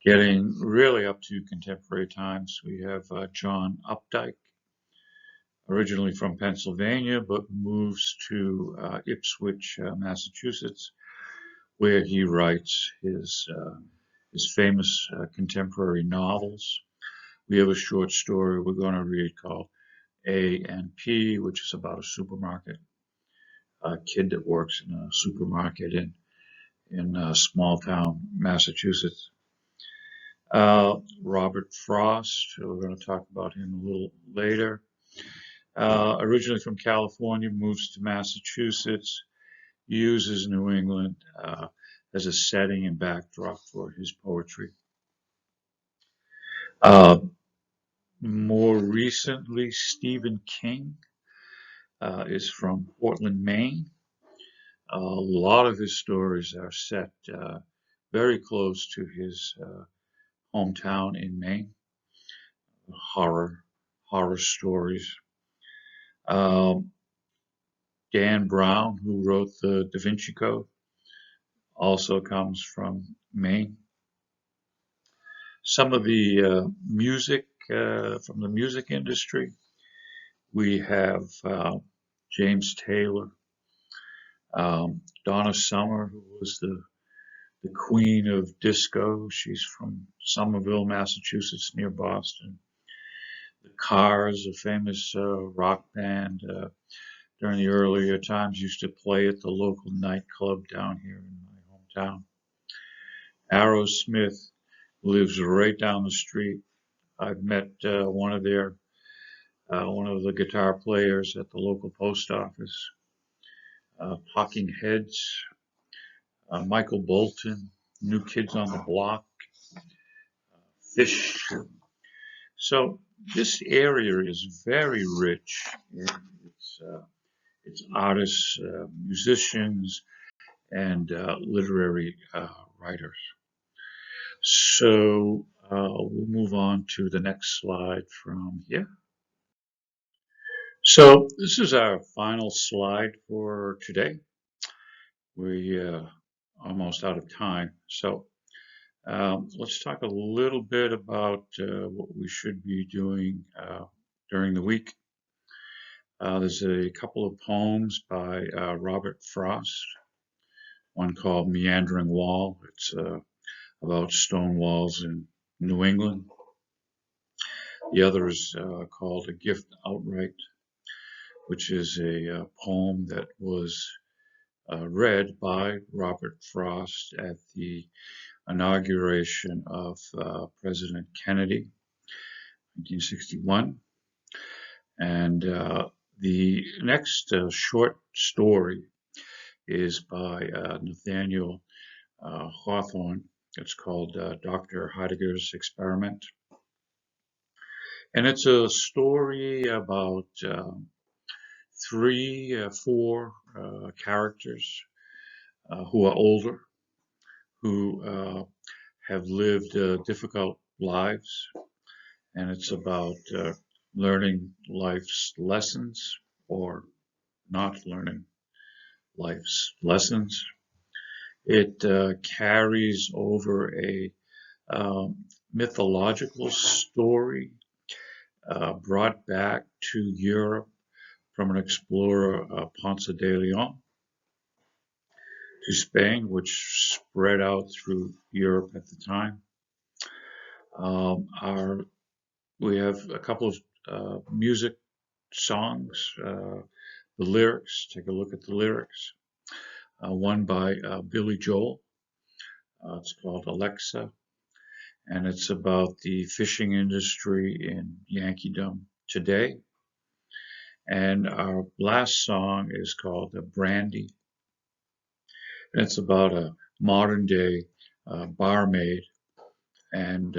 Speaker 1: Getting really up to contemporary times, we have John Updike, originally from Pennsylvania, but moves to Ipswich, Massachusetts, where he writes his famous contemporary novels. We have a short story we're going to read called A and P, which is about a supermarket, a kid that works in a supermarket in small town Massachusetts. Robert Frost, we're going to talk about him a little later. Originally from California, moves to Massachusetts, uses New England as a setting and backdrop for his poetry. More recently, Stephen King is from Portland, Maine. A lot of his stories are set very close to his hometown in Maine. Horror stories. Um, Dan Brown, who wrote the Da Vinci Code, also comes from Maine. Some of the music from the music industry, we have James Taylor, Donna Summer, who was the queen of disco. She's from Somerville, Massachusetts, near Boston. The Cars, a famous rock band during the earlier times, used to play at the local nightclub down here in my hometown. Aerosmith lives right down the street. I've met one of the guitar players at the local post office. Talking Heads, Michael Bolton, New Kids on the Block, Fish. So this area is very rich in its artists, musicians, and literary writers. So we'll move on to the next slide from here. So this is our final slide for today. We almost out of time. So let's talk a little bit about what we should be doing during the week. There's a couple of poems by Robert Frost, one called Meandering Wall. It's about stone walls in New England. The other is called A Gift Outright, which is a poem that was read by Robert Frost at the inauguration of President Kennedy, 1961. And the next short story is by Nathaniel Hawthorne. It's called Dr. Heidegger's Experiment. And it's a story about four characters who are older, who have lived difficult lives. And it's about learning life's lessons or not learning life's lessons. It carries over a mythological story brought back to Europe from an explorer, Ponce de Leon, to Spain, which spread out through Europe at the time. We have a couple of music songs, the lyrics. Take a look at the lyrics. One by Billy Joel. It's called Alexa, and it's about the fishing industry in Yankeedam today. And our last song is called Brandy, and it's about a modern day barmaid and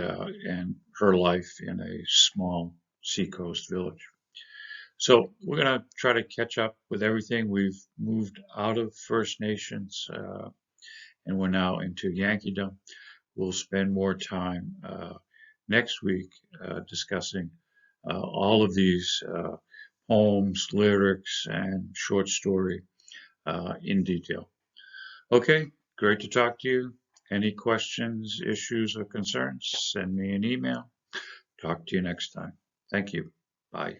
Speaker 1: her life in a small seacoast village. So we're going to try to catch up with everything. We've moved out of First Nations and we're now into Yankeedom. We'll spend more time next week discussing all of these poems, lyrics, and short story in detail. Okay, great to talk to you. Any questions, issues, or concerns, send me an email. Talk to you next time. Thank you. Bye.